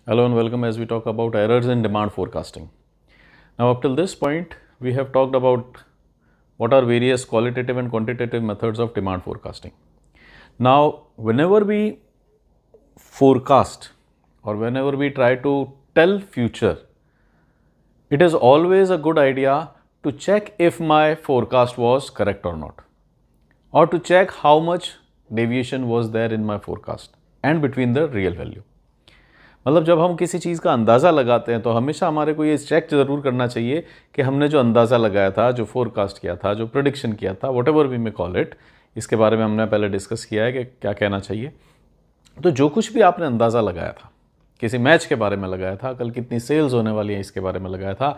Hello and welcome as we talk about errors in demand forecasting. Now, up till this point, we have talked about what are various qualitative and quantitative methods of demand forecasting. Now, whenever we forecast or whenever we try to tell future, it is always a good idea to check if my forecast was correct or not, or to check how much deviation was there in my forecast and between the real value. मतलब जब हम किसी चीज़ का अंदाज़ा लगाते हैं तो हमेशा हमारे को ये चेक ज़रूर करना चाहिए कि हमने जो अंदाज़ा लगाया था, जो फोरकास्ट किया था, जो प्रेडिक्शन किया था, whatever we may call it, इसके बारे में हमने पहले डिस्कस किया है कि क्या कहना चाहिए। तो जो कुछ भी आपने अंदाज़ा लगाया था, किसी मैच के बारे में लगाया था, कल कितनी सेल्स होने वाली है इसके बारे में लगाया था,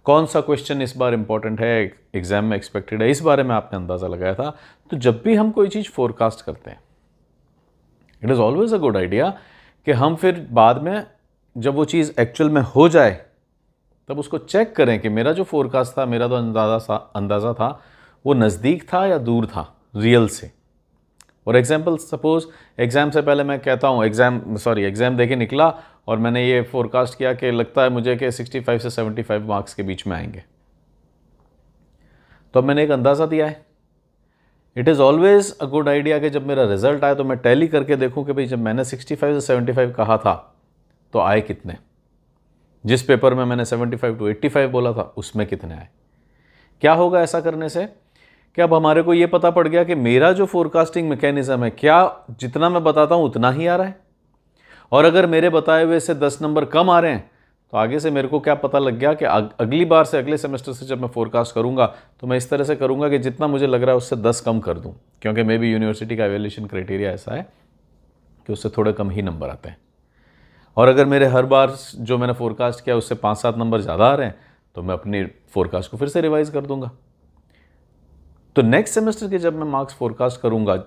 कौन सा क्वेश्चन इस बार इंपॉर्टेंट है, एग्जाम में एक्सपेक्टेड है, इस बारे में आपने अंदाज़ा लगाया था। तो जब भी हम कोई चीज़ फोरकास्ट करते हैं, it is always a good idea कि हम फिर बाद में जब वो चीज़ एक्चुअल में हो जाए तब उसको चेक करें कि मेरा जो फोरकास्ट था, मेरा तो अंदाज़ा था, वो नज़दीक था या दूर था रियल से। और एग्जाम्पल, सपोज एग्ज़ाम से पहले मैं कहता हूँ एग्ज़ाम देके निकला और मैंने ये फोरकास्ट किया कि लगता है मुझे कि 65 से 75 मार्क्स के बीच में आएंगे, तो अब मैंने एक अंदाज़ा दिया है। It is always a good idea कि जब मेरा रिजल्ट आए तो मैं टैली करके देखूं कि भाई जब मैंने 65 से 75 कहा था तो आए कितने, जिस पेपर में मैंने 75 to 85 बोला था उसमें कितने आए। क्या होगा ऐसा करने से कि अब हमारे को ये पता पड़ गया कि मेरा जो फोरकास्टिंग मैकेनिज्म है, क्या जितना मैं बताता हूँ उतना ही आ रहा है, और अगर मेरे बताए हुए से 10 नंबर कम आ रहे हैं तो आगे से मेरे को क्या पता लग गया कि अगली बार से, अगले सेमेस्टर से जब मैं फोरकास्ट करूंगा तो मैं इस तरह से करूंगा कि जितना मुझे लग रहा है उससे 10 कम कर दूं, क्योंकि मे बी यूनिवर्सिटी का एवेल्यूशन क्राइटेरिया ऐसा है कि उससे थोड़े कम ही नंबर आते हैं। और अगर मेरे हर बार जो मैंने फोरकास्ट किया उससे 5-7 नंबर ज़्यादा आ रहे हैं तो मैं अपनी फोरकास्ट को फिर से रिवाइज कर दूंगा। तो नेक्स्ट सेमेस्टर के जब मैं मार्क्स फोरकास्ट करूंगा,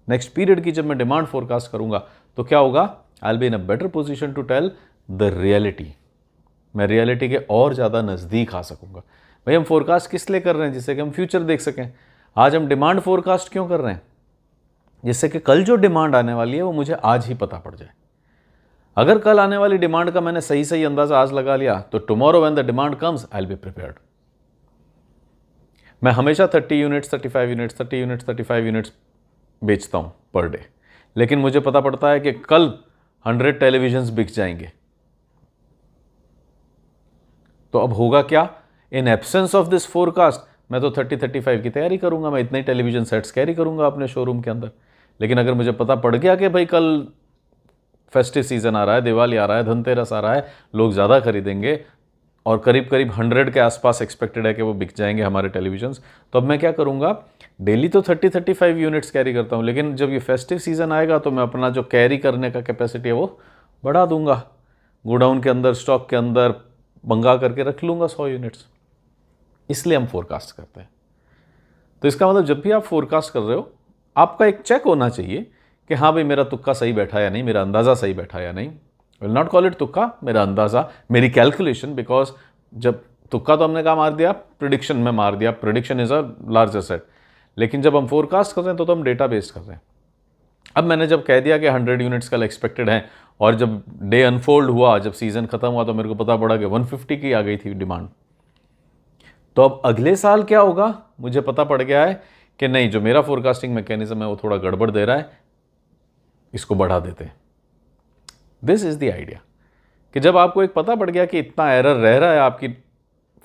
नेक्स्ट पीरियड की जब मैं डिमांड फोरकास्ट करूंगा, तो क्या होगा, I will be in a better position to tell the reality. मैं रियलिटी के और ज़्यादा नज़दीक आ सकूंगा। भाई हम फोरकास्ट किस लिए कर रहे हैं? जिससे कि हम फ्यूचर देख सकें। आज हम डिमांड फोरकास्ट क्यों कर रहे हैं? जिससे कि कल जो डिमांड आने वाली है वो मुझे आज ही पता पड़ जाए। अगर कल आने वाली डिमांड का मैंने सही सही अंदाजा आज लगा लिया तो tomorrow when the demand comes I will be prepared. मैं हमेशा 30 यूनिट्स, 35 यूनिट्स, 30 यूनिट्स, 35 यूनिट्स बेचता हूं पर डे, लेकिन मुझे पता पड़ता है कि कल 100 टेलीविजन्स बिक जाएंगे। तो अब होगा क्या, in absence of this forecast मैं तो 30-35 की तैयारी करूंगा, मैं इतने टेलीविजन सेट्स कैरी करूंगा अपने शोरूम के अंदर। लेकिन अगर मुझे पता पड़ गया कि भाई कल फेस्टिव सीजन आ रहा है, दिवाली आ रहा है, धनतेरस आ रहा है, लोग ज़्यादा खरीदेंगे और करीब करीब 100 के आसपास एक्सपेक्टेड है कि वो बिक जाएंगे हमारे टेलीविजन्स, तो अब मैं क्या करूंगा, डेली तो 30-35 यूनिट्स कैरी करता हूं, लेकिन जब ये फेस्टिव सीजन आएगा तो मैं अपना जो कैरी करने का कैपेसिटी है वो बढ़ा दूंगा। गोडाउन के अंदर, स्टॉक के अंदर मंगा करके रख लूंगा 100 यूनिट्स। इसलिए हम फोरकास्ट करते हैं। तो इसका मतलब जब भी आप फोरकास्ट कर रहे हो, आपका एक चेक होना चाहिए कि हाँ भाई मेरा तुक्का सही बैठा या नहीं, मेरा अंदाज़ा सही बैठा या नहीं। विल नॉट कॉल इट तुक्का, मेरा अंदाज़ा, मेरी कैलकुलेशन, बिकॉज जब तुक्का तो हमने कहा मार दिया, प्रिडिक्शन में मार दिया, prediction is a larger set. लेकिन जब हम फोरकास्ट कर रहे हैं तो हम डेटा बेस्ड कर रहे हैं। अब मैंने जब कह दिया कि 100 यूनिट्स कल एक्सपेक्टेड हैं, और जब डे अनफोल्ड हुआ, जब सीजन खत्म हुआ, तो मेरे को पता पड़ा कि 150 की आ गई थी डिमांड। तो अब अगले साल क्या होगा, मुझे पता पड़ गया है कि नहीं, जो मेरा फोरकास्टिंग मैकेनिज्म है वो थोड़ा गड़बड़ दे रहा है, इसको बढ़ा देते हैं। दिस इज द आइडिया कि जब आपको एक पता पड़ गया कि इतना एरर रह रहा है आपकी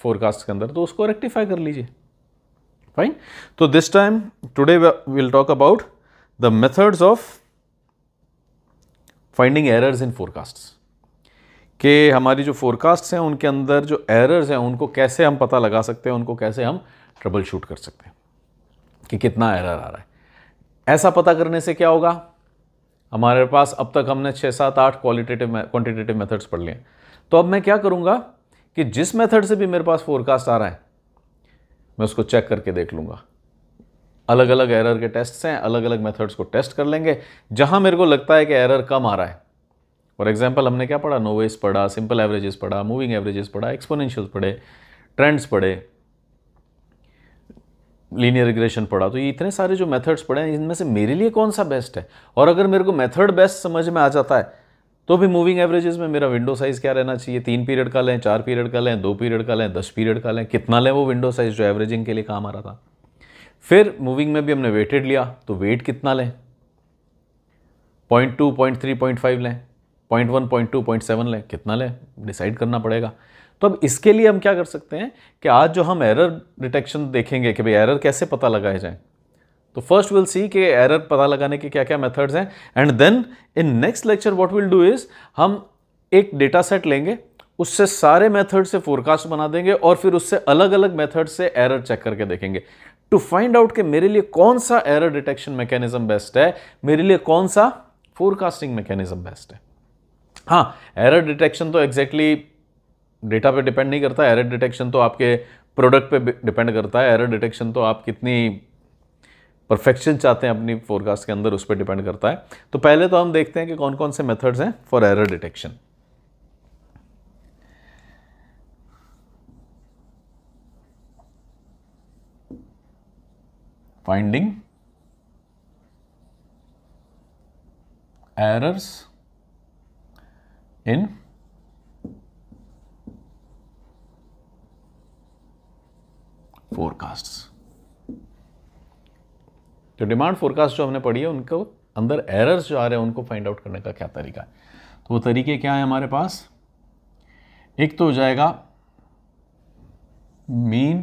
फोरकास्ट के अंदर, तो उसको रेक्टिफाई कर लीजिए। फाइन। तो this time today will talk about the methods of finding errors in forecasts, कि हमारी जो फोरकास्ट्स हैं उनके अंदर जो एरर्स हैं उनको कैसे हम पता लगा सकते हैं, उनको कैसे हम ट्रबल शूट कर सकते हैं कि कितना एरर आ रहा है। ऐसा पता करने से क्या होगा, हमारे पास अब तक हमने 6-7-8 क्वांटिटेटिव मेथड्स पढ़ लिए। तो अब मैं क्या करूंगा कि जिस मेथड से भी मेरे पास फोरकास्ट आ रहा है मैं उसको चेक करके देख लूंगा। अलग अलग एरर के टेस्ट्स हैं, अलग अलग मेथड्स को टेस्ट कर लेंगे। जहां मेरे को लगता है कि एरर कम आ रहा है, फॉर एग्जाम्पल हमने क्या पढ़ा, नोवेस पढ़ा, सिंपल एवरेजेस पढ़ा, मूविंग एवरेजेस पढ़ा, एक्सपोनेंशियल्स पढ़े, ट्रेंड्स पढ़े, लीनियर रिग्रेशन पढ़ा। तो ये इतने सारे जो मेथड्स पढ़े हैं, इनमें से मेरे लिए कौन सा बेस्ट है, और अगर मेरे को मेथड बेस्ट समझ में आ जाता है तो भी मूविंग एवरेजेस में मेरा विंडो साइज़ क्या रहना चाहिए, 3 पीरियड का लें, 4 पीरियड का लें, 2 पीरियड का लें, 10 पीरियड का लें, कितना लें वो विंडो साइज़ जो एवरेजिंग के लिए काम आ रहा था। फिर मूविंग में भी हमने वेटेड लिया, तो वेट कितना लें, 0.2, 0.3, 0.5 लें, 0.1, 0.2, 0.7 लें, कितना लें डिसाइड करना पड़ेगा। तो अब इसके लिए हम क्या कर सकते हैं कि आज जो हम एरर डिटेक्शन देखेंगे कि भाई एरर कैसे पता लगाए जाए, तो फर्स्ट विल सी कि एरर पता लगाने के क्या क्या मेथड्स हैं, and then in next lecture what will do is हम एक डेटा सेट लेंगे, उससे सारे मेथड से फोरकास्ट बना देंगे और फिर उससे अलग अलग मेथड से एरर चेक करके देखेंगे टू फाइंड आउट कि मेरे लिए कौन सा एरर डिटेक्शन मैकेनिज्म बेस्ट है, मेरे लिए कौन सा फोरकास्टिंग मैकेनिज्म बेस्ट है। हाँ, एरर डिटेक्शन तो एग्जैक्टली डेटा पे डिपेंड नहीं करता, एरर डिटेक्शन तो आपके प्रोडक्ट पे डिपेंड करता है, एरर डिटेक्शन तो आप कितनी परफेक्शन चाहते हैं अपनी फोरकास्ट के अंदर उस पर डिपेंड करता है। तो पहले तो हम देखते हैं कि कौन कौन से मेथड्स हैं for error detection. Finding errors in forecasts. तो डिमांड फोरकास्ट जो हमने पढ़ी है उनको अंदर एरर्स जो आ रहे हैं उनको फाइंड आउट करने का क्या तरीका है, तो वो तरीके क्या है हमारे पास। एक तो हो जाएगा मीन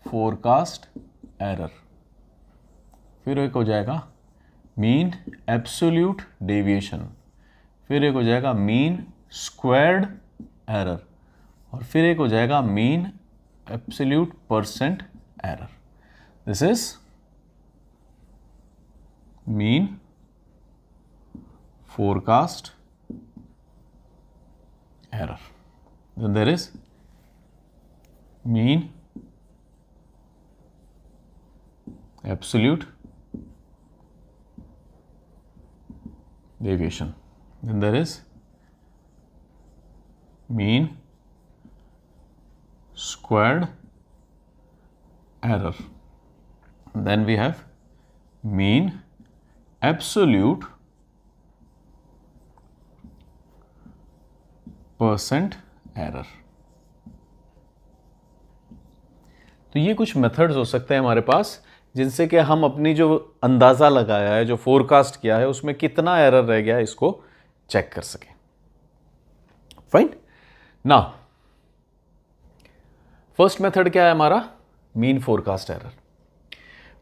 फोरकास्ट एरर, फिर एक हो जाएगा मीन एब्सोल्यूट डेविएशन, फिर एक हो जाएगा मीन स्क्वायर्ड एरर, और फिर एक हो जाएगा mean absolute percent error. This is mean forecast error. Then there is mean absolute deviation. Then there is mean squared error. Then we have mean absolute percent error. तो ये कुछ methods हो सकते हैं हमारे पास जिनसे कि हम अपनी जो अंदाज़ा लगाया है, जो फोरकास्ट किया है, उसमें कितना एरर रह गया है इसको चेक कर सकें। फाइन। नाउ फर्स्ट मेथड क्या है हमारा, mean forecast error.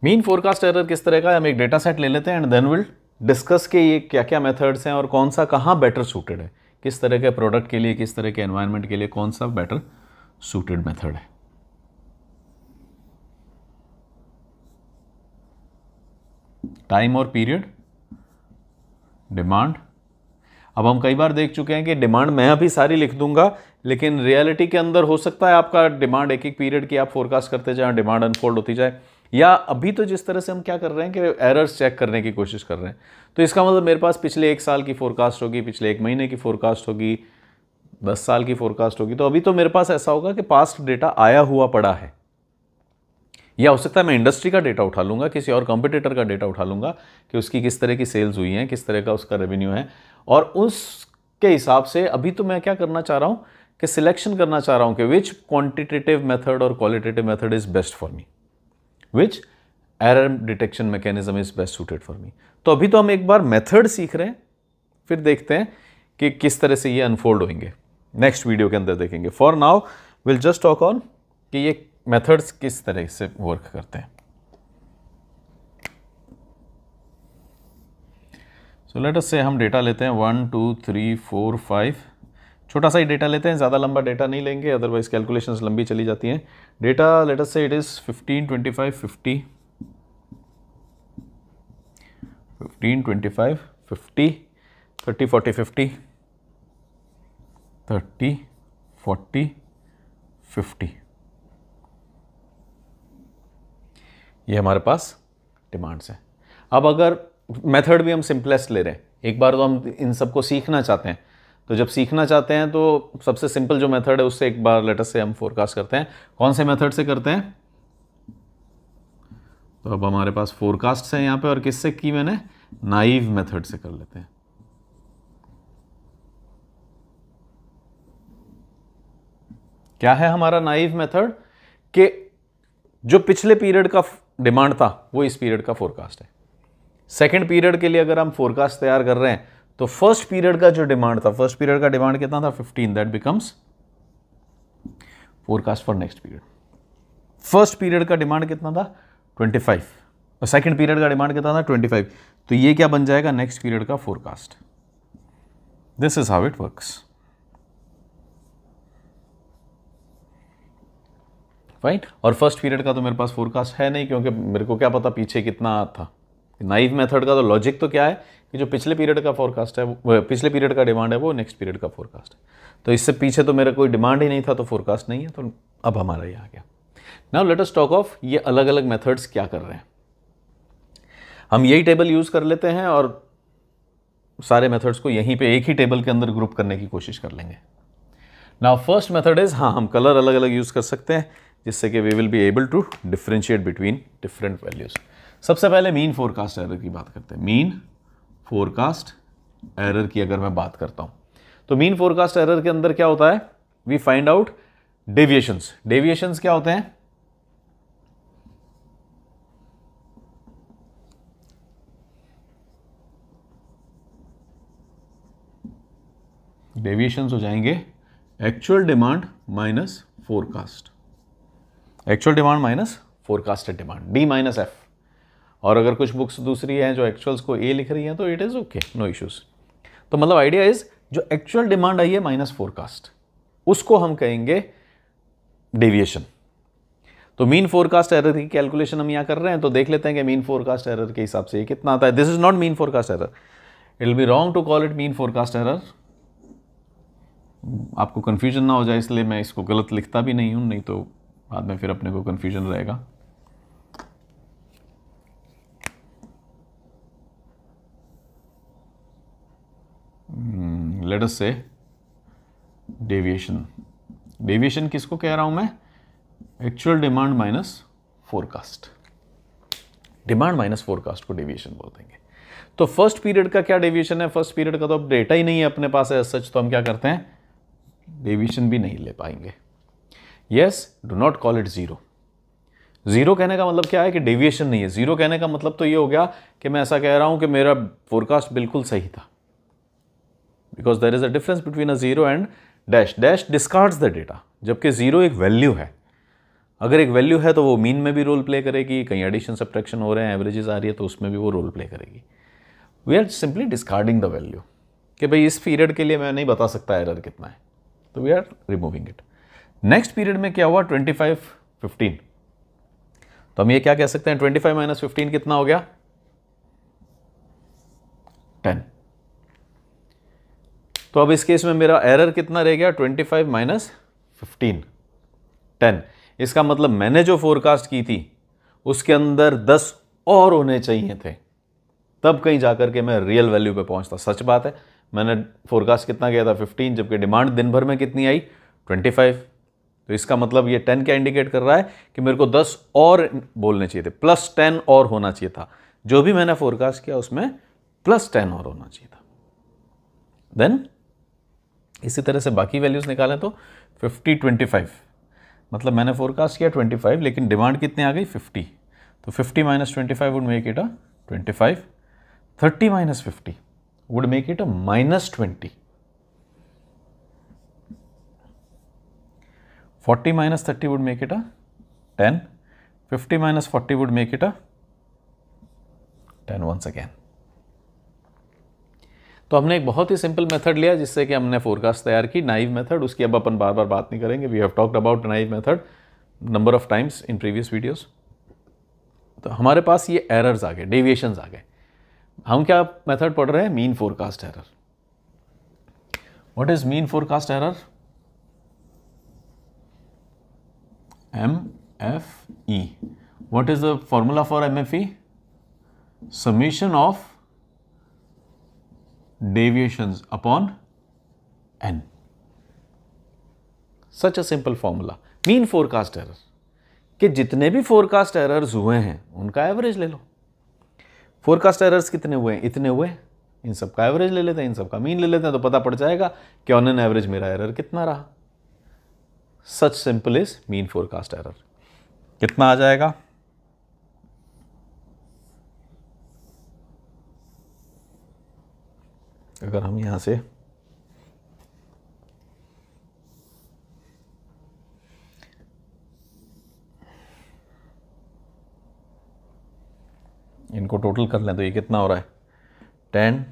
Mean forecast error किस तरह का है, हम एक डेटा सेट ले लेते हैं एंड देन विल डिस्कस के ये क्या क्या मेथड्स हैं और कौन सा कहाँ बेटर सूटेड है, किस तरह के प्रोडक्ट के लिए, किस तरह के एनवायरनमेंट के लिए कौन सा बेटर सूटेड मेथड है। टाइम और पीरियड, डिमांड। अब हम कई बार देख चुके हैं कि डिमांड मैं अभी सारी लिख दूंगा, लेकिन रियलिटी के अंदर हो सकता है आपका डिमांड एक एक पीरियड की आप फोरकास्ट करते जाए, डिमांड अनफोल्ड होती जाए, या अभी तो जिस तरह से हम क्या कर रहे हैं कि एरर्स चेक करने की कोशिश कर रहे हैं, तो इसका मतलब मेरे पास पिछले 1 साल की फोरकास्ट होगी, पिछले 1 महीने की फोरकास्ट होगी, 10 साल की फोरकास्ट होगी। तो अभी तो मेरे पास ऐसा होगा कि पास्ट डेटा आया हुआ पड़ा है, या हो सकता है मैं इंडस्ट्री का डेटा उठा लूंगा, किसी और कॉम्पिटिटर का डेटा उठा लूंगा कि उसकी किस तरह की सेल्स हुई हैं, किस तरह का उसका रेवेन्यू है, और उसके हिसाब से अभी तो मैं क्या करना चाह रहा हूं कि सिलेक्शन करना चाह रहा हूं कि विच क्वांटिटेटिव मेथड और qualitative method is best for me, which error detection mechanism is best suited for me. तो अभी तो हम एक बार मेथड सीख रहे हैं, फिर देखते हैं कि किस तरह से ये अनफोल्ड होंगे, नेक्स्ट वीडियो के अंदर देखेंगे। For now will just talk on कि ये मेथड्स किस तरह से वर्क करते हैं। सो लेट अस से हम डेटा लेते हैं 1 2 3 4 5, छोटा सा ही डेटा लेते हैं, ज़्यादा लंबा डेटा नहीं लेंगे, अदरवाइज कैलकुलेशंस लंबी चली जाती हैं। डेटा लेट अस से इट इज़ 15 25 50, 15 25 50, 30 40 50, 30 40 50, ये हमारे पास डिमांड्स हैं। अब अगर मेथड भी हम सिंपलेस्ट ले रहे हैं, एक बार तो हम इन सबको सीखना चाहते हैं, तो जब सीखना चाहते हैं तो सबसे सिंपल जो मेथड है उससे एक बार लेटेस्ट से हम फोरकास्ट करते हैं। कौन से मेथड से करते हैं, तो अब हमारे पास फोरकास्ट है यहाँ पे, और किससे की मैंने, नाइव मेथड से कर लेते हैं। क्या है हमारा नाइव मेथड कि जो पिछले पीरियड का डिमांड था वो इस पीरियड का फोरकास्ट है। सेकंड पीरियड के लिए अगर हम फोरकास्ट तैयार कर रहे हैं तो फर्स्ट पीरियड का जो डिमांड था, फर्स्ट पीरियड का डिमांड कितना था 15, that becomes forecast for next period. First period का डिमांड कितना था 25 और सेकंड पीरियड का डिमांड कितना था 25, तो ये क्या बन जाएगा नेक्स्ट पीरियड का forecast. This is how it works, right. और फर्स्ट पीरियड का तो मेरे पास फोरकास्ट है नहीं, क्योंकि मेरे को क्या पता पीछे कितना था। नाइव मेथड का तो लॉजिक तो क्या है कि जो पिछले पीरियड का फोरकास्ट है, पिछले पीरियड का डिमांड है वो नेक्स्ट पीरियड का फोरकास्ट है। तो इससे पीछे तो मेरा कोई डिमांड ही नहीं था, तो फोरकास्ट नहीं है, तो अब हमारा ये आ गया। Now let us talk of ये अलग अलग मेथड्स क्या कर रहे हैं। हम यही टेबल यूज कर लेते हैं और सारे मेथड्स को यहीं पे एक ही टेबल के अंदर ग्रुप करने की कोशिश कर लेंगे। नाउ फर्स्ट मेथड इज, हाँ हम कलर अलग अलग यूज कर सकते हैं जिससे कि we will be able to differentiate between different values. सबसे पहले मीन फोरकास्ट एरर की बात करते हैं। मीन फोरकास्ट एरर की अगर मैं बात करता हूं तो मीन फोरकास्ट एरर के अंदर क्या होता है, we find out deviations. Deviations क्या होते हैं, डेविएशंस हो जाएंगे actual demand minus forecast, actual demand minus forecasted demand, D minus F. और अगर कुछ बुक्स दूसरी हैं जो एक्चुअल्स को ए लिख रही हैं तो it is okay, no issues. तो मतलब आइडिया इज जो एक्चुअल डिमांड आई है माइनस फोरकास्ट, उसको हम कहेंगे डेविएशन। तो मीन फोरकास्ट एरर की कैलकुलेशन हम यहां कर रहे हैं, तो देख लेते हैं कि मीन फोरकास्ट एरर के हिसाब से ये कितना आता है। This is not mean forecast error, it will be wrong to call it mean forecast error. आपको कंफ्यूजन ना हो जाए इसलिए मैं इसको गलत लिखता भी नहीं हूं, नहीं तो बाद में फिर अपने को कंफ्यूजन रहेगा। लेट अस से डेविएशन, डेविएशन किसको कह रहा हूं मैं, actual demand minus forecast, demand minus forecast को डेविएशन बोल देंगे। तो फर्स्ट पीरियड का क्या डेविएशन है, फर्स्ट पीरियड का तो अब डेटा ही नहीं है अपने पास है सच, तो हम क्या करते हैं डेविएशन भी नहीं ले पाएंगे। Yes, do not call it zero. Zero कहने का मतलब क्या है कि डेविएशन नहीं है। जीरो कहने का मतलब तो ये हो गया कि मैं ऐसा कह रहा हूं कि मेरा फोरकास्ट बिल्कुल सही था, because there is a difference between a zero and dash. Dash discards the data, जबकि जीरो एक वैल्यू है। अगर एक वैल्यू है तो वो मीन में भी रोल प्ले करेगी, कहीं एडिशन सब्ट्रैक्शन हो रहे हैं, एवरेजेस आ रही है तो उसमें भी वो रोल प्ले करेगी। We are simply discarding the value कि भाई इस पीरियड के लिए मैं नहीं बता सकता एरर कितना है, तो we are removing it. Next period में क्या हुआ 25, 15, तो हम ये क्या कह सकते हैं 25 माइनस 15 कितना हो गया 10। तो अब इस केस में मेरा एरर कितना रह गया 25 माइनस 15, 10। इसका मतलब मैंने जो फोरकास्ट की थी उसके अंदर 10 और होने चाहिए थे, तब कहीं जाकर के मैं रियल वैल्यू पे पहुंचता। सच बात है, मैंने फोरकास्ट कितना किया था 15, जबकि डिमांड दिन भर में कितनी आई 25। तो इसका मतलब ये 10 क्या इंडिकेट कर रहा है कि मेरे को 10 और बोलने चाहिए थे, प्लस 10 और होना चाहिए था। जो भी मैंने फोरकास्ट किया उसमें प्लस 10 और होना चाहिए था। देन इसी तरह से बाकी वैल्यूज निकालें तो 50, 25, मतलब मैंने फोरकास्ट किया 25 लेकिन डिमांड कितनी आ गई 50, तो 50 minus 25 would make it a 25, 30 minus 50 would make it a minus 20, 40 minus 30 would make it a 10, 50 minus 40 would make it a 10 once again। तो हमने एक बहुत ही सिंपल मेथड लिया जिससे कि हमने फोरकास्ट तैयार की, नाइव मेथड। उसकी अब अपन बार बार बात नहीं करेंगे, we have talked about naive method number of times in previous videos. तो हमारे पास ये एरर्स आ गए, डेविएशंस आ गए। हम क्या मेथड पढ़ रहे हैं, mean forecast error. What is mean forecast error? MFE. What is the formula for MFE? Summation of deviations upon n. Such a simple formula. Mean forecast error. कि जितने भी फोरकास्ट एरर्स हुए हैं उनका एवरेज ले लो। फोरकास्ट एरर्स कितने हुए हैं, इतने हुए, इन सब का एवरेज ले लेते हैं, इन सब का मीन ले लेते हैं, तो पता पड़ जाएगा कि ऑन एन एवरेज मेरा एरर कितना रहा। Such simple is mean forecast error. कितना आ जाएगा? अगर हम यहां से इनको टोटल कर लें तो ये कितना हो रहा है? 10,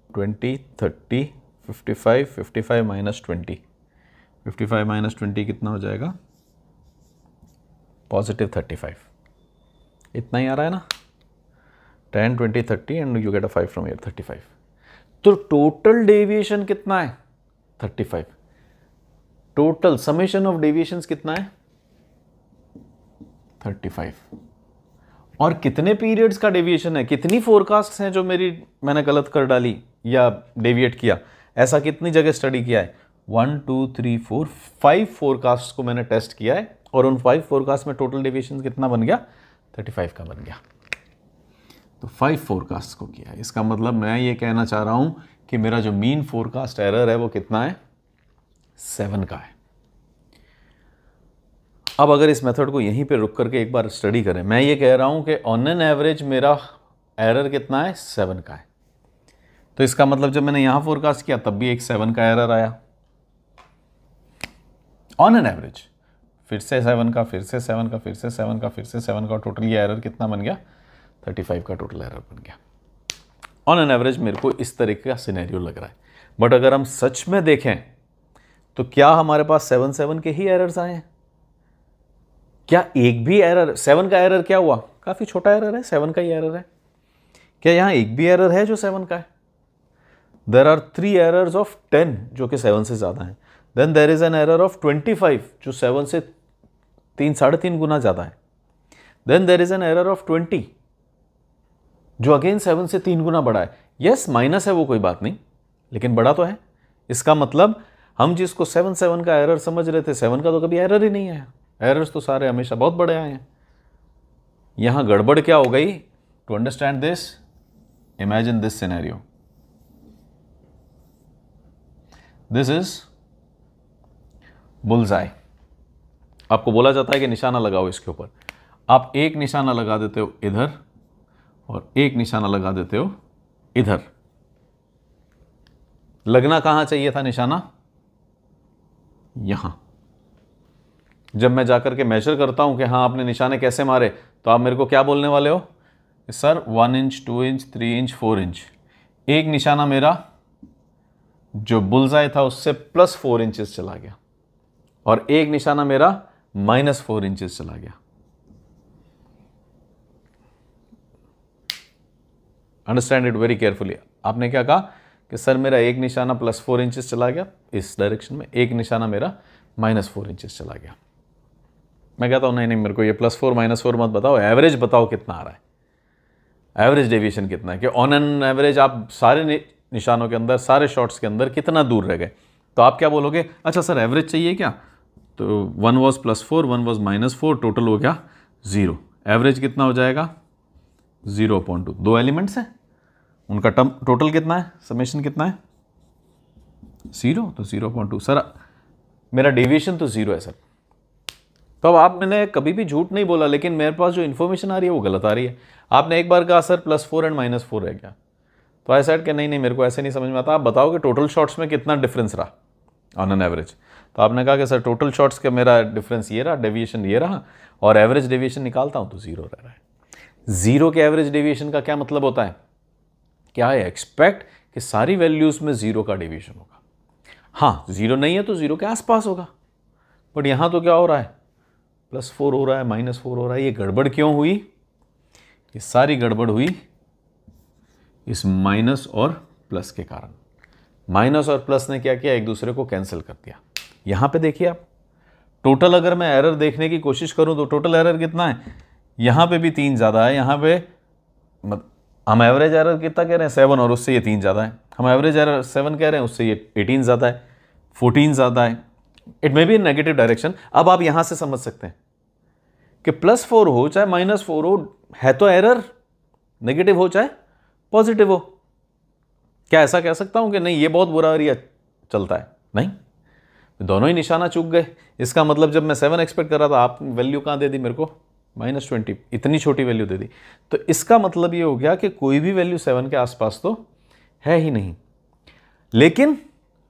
20, 30, 55, 55 माइनस 20, 55 माइनस 20 कितना हो जाएगा? पॉजिटिव 35। इतना ही आ रहा है ना? 10, 20, 30 and you get a 5 from here, 35। तो टोटल डेविएशन कितना है? 35। टोटल समेशन ऑफ डेविएशंस कितना है? 35। और कितने पीरियड्स का डेविएशन है? कितनी फोरकास्ट हैं जो मैंने गलत कर डाली या डेविएट किया? ऐसा कितनी जगह स्टडी किया है? 1, 2, 3, 4, 5 फोरकास्ट को मैंने टेस्ट किया है और उन 5 फोरकास्ट में टोटल डेविएशन कितना बन गया? 35 का बन गया। तो 5 फोरकास्ट को किया है। इसका मतलब मैं ये कहना चाह रहा हूं कि मेरा जो मीन फोरकास्ट एरर है वो कितना है? 7 का है। अब अगर इस मेथड को यहीं पे रुक करके एक बार स्टडी करें, मैं ये कह रहा हूं कि ऑन एन एवरेज मेरा एरर कितना है? 7 का है। तो इसका मतलब जब मैंने यहां फोरकास्ट किया तब भी एक 7 का एरर आया ऑन एन एवरेज। फिर से 7 का, फिर से 7 का, फिर से 7 का, फिर से 7 का, टोटल ये एरर कितना बन गया? 35 का टोटल एरर बन गया। ऑन एन एवरेज मेरे को इस तरीके का सिनेरियो लग रहा है। बट अगर हम सच में देखें तो क्या हमारे पास 7 के ही एरर्स आए हैं? क्या एक भी एरर 7 का एरर क्या हुआ? काफी छोटा एरर है, 7 का ही एरर है। क्या यहां एक भी एरर है जो 7 का है? देर आर 3 एरर्स ऑफ 10 जो कि 7 से ज्यादा है। Then there is an error of 25 जो 7 से 3-3.5 गुना ज्यादा है। Then there is an error of 20 जो अगेन 7 से 3 गुना बड़ा है। यस, माइनस है वो, कोई बात नहीं, लेकिन बड़ा तो है। इसका मतलब हम जिसको 7 का एरर समझ रहे थे, 7 का तो कभी एरर ही नहीं आया। एरर्स तो सारे हमेशा बहुत बड़े आए हैं। यहां गड़बड़ क्या हो गई? To understand this, imagine this scenario. This is bullseye. आपको बोला जाता है कि निशाना लगाओ इसके ऊपर। आप एक निशाना लगा देते हो इधर और एक निशाना लगा देते हो इधर। लगना कहां चाहिए था निशाना? यहां। जब मैं जाकर के मेजर करता हूं कि हाँ आपने निशाने कैसे मारे, तो आप मेरे को क्या बोलने वाले हो? Sir 1 inch, 2 inch, 3 inch, 4 inch. एक निशाना मेरा जो बुल्सआई था उससे +4 इंचेस चला गया और एक निशाना मेरा -4 इंचेस चला गया। Understand it very carefully. आपने क्या कहा कि सर मेरा एक निशाना +4 इंचेस चला गया इस डायरेक्शन में, एक निशाना मेरा -4 इंचेस चला गया। मैं कहता हूं नहीं मेरे को ये +4 -4 मत बताओ, एवरेज बताओ कितना आ रहा है, एवरेज डेविएशन कितना है, कि ऑन एन एवरेज आप सारे निशानों के अंदर, सारे शॉट्स के अंदर कितना दूर रह गए। तो आप क्या बोलोगे? अच्छा सर एवरेज चाहिए क्या? तो 1 वॉज +4, 1 वॉज -4, टोटल हो गया 0। एवरेज कितना हो जाएगा? 0/2। 2 एलिमेंट्स हैं, उनका टोटल कितना है, समेशन कितना है? 0। तो 0/2। सर मेरा डेविएशन तो 0 है सर। तो अब आपने कभी भी झूठ नहीं बोला, लेकिन मेरे पास जो इन्फॉर्मेशन आ रही है वो गलत आ रही है। आपने एक बार कहा सर +4 एंड -4 है क्या? तो आई सेड कि नहीं मेरे को ऐसे नहीं समझ में आता, आप बताओ कि टोटल शॉट्स में कितना डिफरेंस रहा ऑन एन एवरेज। तो आपने कहा कि सर टोटल शॉट्स का मेरा डिफरेंस ये रहा, डेविएशन ये रहा, और एवरेज डेविएशन निकालता हूं तो 0 रह रहा है। 0 के एवरेज डेविएशन का क्या मतलब होता है? क्या आई एक्सपेक्ट कि सारी वैल्यूज में 0 का डेविएशन होगा। हाँ 0 नहीं है तो 0 के आसपास होगा, बट यहां तो क्या हो रहा है? +4 हो रहा है, -4 हो रहा है। ये गड़बड़ क्यों हुई? ये सारी गड़बड़ हुई इस माइनस और प्लस के कारण। माइनस और प्लस ने क्या किया? एक दूसरे को कैंसिल कर दिया। यहां पे देखिए आप, टोटल अगर मैं एरर देखने की कोशिश करूं तो टोटल एरर कितना है? यहां पे भी 3 ज्यादा है, यहां पे हम एवरेज एरर कितना कह रहे हैं? 7, और उससे ये 3 ज्यादा है। हम एवरेज एरर 7 कह रहे हैं, उससे ये 18 ज्यादा है, 14 ज्यादा है। It may be in negative direction. अब आप यहां से समझ सकते हैं कि +4 हो चाहे -4 हो, है तो एरर, नेगेटिव हो चाहे पॉजिटिव हो। क्या ऐसा कह सकता हूं कि नहीं ये बहुत बुरा एरिया चलता है? नहीं, दोनों ही निशाना चूक गए। इसका मतलब जब मैं 7 एक्सपेक्ट कर रहा था, आप वैल्यू कहाँ दे दी मेरे को, -20, इतनी छोटी वैल्यू दे दी। तो इसका मतलब ये हो गया कि कोई भी वैल्यू 7 के आसपास तो है ही नहीं। लेकिन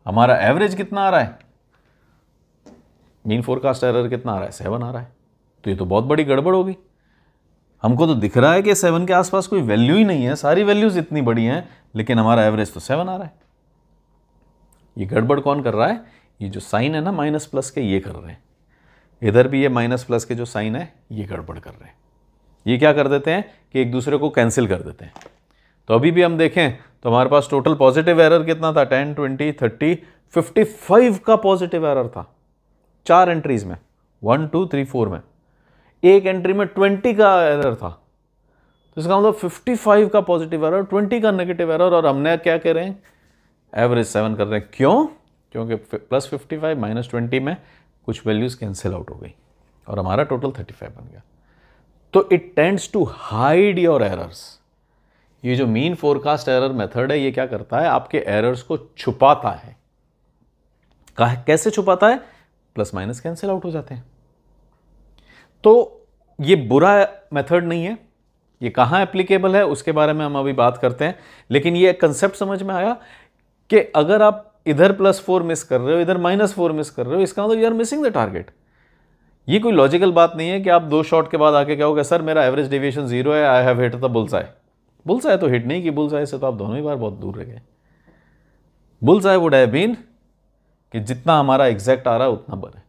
हमारा एवरेज कितना आ रहा है, मीन फोरकास्ट एरर कितना आ रहा है, 7 आ रहा है। तो ये तो बहुत बड़ी गड़बड़ होगी। हमको तो दिख रहा है कि 7 के आसपास कोई वैल्यू ही नहीं है, सारी वैल्यूज इतनी बड़ी हैं, लेकिन हमारा एवरेज तो 7 आ रहा है। ये गड़बड़ कौन कर रहा है, ये जो साइन है ना माइनस प्लस के, ये कर रहे हैं। इधर भी ये माइनस प्लस के जो साइन है ये गड़बड़ कर रहे हैं। ये क्या कर देते हैं कि एक दूसरे को कैंसिल कर देते हैं। तो अभी भी हम देखें तो हमारे पास टोटल पॉजिटिव एरर कितना था, 10, 20, 30, 55 का पॉजिटिव एरर था 4 एंट्रीज में, 1, 2, 3, 4 में। एक एंट्री में 20 का एरर था। तो इसका मतलब 55 का पॉजिटिव एरर, 20 का नेगेटिव एरर, और हमने क्या कह रहे हैं, एवरेज 7 कर रहे हैं। क्यों? क्योंकि +55 -20 में कुछ वैल्यूज कैंसिल आउट हो गई और हमारा टोटल 35 बन गया। तो it tends to hide your errors. ये जो मीन फोरकास्ट एरर मेथड है, ये क्या करता है, आपके एरर्स को छुपाता है। कैसे छुपाता है, प्लस माइनस कैंसिल आउट हो जाते हैं। तो ये बुरा मेथड नहीं है। ये कहाँ एप्लीकेबल है उसके बारे में हम अभी बात करते हैं, लेकिन ये कंसेप्ट समझ में आया कि अगर आप इधर +4 मिस कर रहे हो, इधर -4 मिस कर रहे हो, इसका मतलब you are missing the target. ये कोई लॉजिकल बात नहीं है कि आप 2 शॉट के बाद आके कहोगे सर मेरा एवरेज डेविएशन 0 है, I have hit the bullseye. Bullseye तो हिट नहीं की, बुल्सआई से तो आप दोनों ही बार बहुत दूर रह गए। बुल्सआई वुड हैव बीन कि जितना हमारा एग्जैक्ट आ रहा है उतना बर है,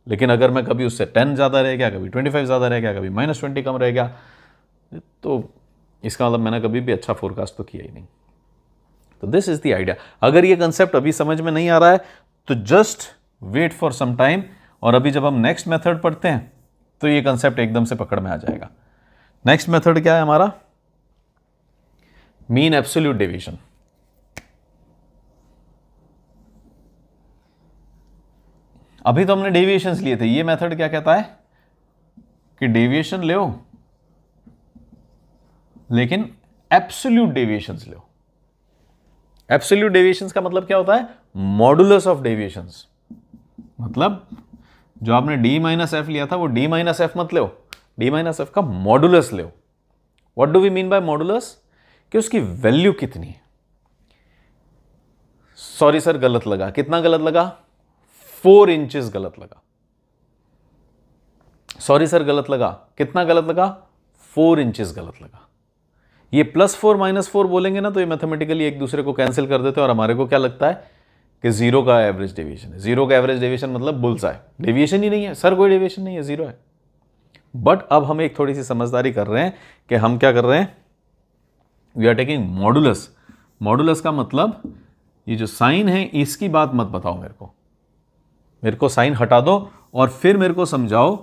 लेकिन अगर मैं कभी उससे 10 ज़्यादा रह गया, कभी 25 ज़्यादा रह गया, कभी -20 कम रह गया, तो इसका मतलब मैंने कभी भी अच्छा फोरकास्ट तो किया ही नहीं। तो दिस इज द आइडिया। अगर ये कंसेप्ट अभी समझ में नहीं आ रहा है तो just wait for some time, और अभी जब हम नेक्स्ट मेथड पढ़ते हैं तो ये कंसेप्ट एकदम से पकड़ में आ जाएगा। नेक्स्ट मेथड क्या है हमारा, मीन एब्सोल्यूट डेविएशन। अभी तो हमने डेविएशंस लिए थे। ये मेथड क्या कहता है कि डेविएशन लो, लेकिन एब्सोल्यूट डेविएशंस लो। एब्सोल्यूट डेविएशंस का मतलब क्या होता है, मॉडुलस ऑफ डेविएशंस। मतलब जो आपने D-F लिया था वो D-F मत लो, D-F का मॉडुलस लो। What do we mean by modulus, कि उसकी वैल्यू कितनी है। सॉरी सर गलत लगा, कितना गलत लगा, 4 इंचेस गलत लगा। सॉरी सर गलत लगा, कितना गलत लगा, 4 इंचेस गलत लगा। ये +4 -4 बोलेंगे ना तो ये मैथमेटिकली एक दूसरे को कैंसिल कर देते हैं और हमारे को क्या लगता है कि 0 का एवरेज डेविएशन है। 0 का एवरेज डेविएशन मतलब बुल्सआई, डेविएशन ही नहीं है सर, कोई डेविएशन नहीं है, 0 है। बट अब हम एक थोड़ी सी समझदारी कर रहे हैं कि हम क्या कर रहे हैं, we are taking modulus. Modulus का मतलब ये जो साइन है इसकी बात मत बताओ मेरे को साइन हटा दो और फिर मेरे को समझाओ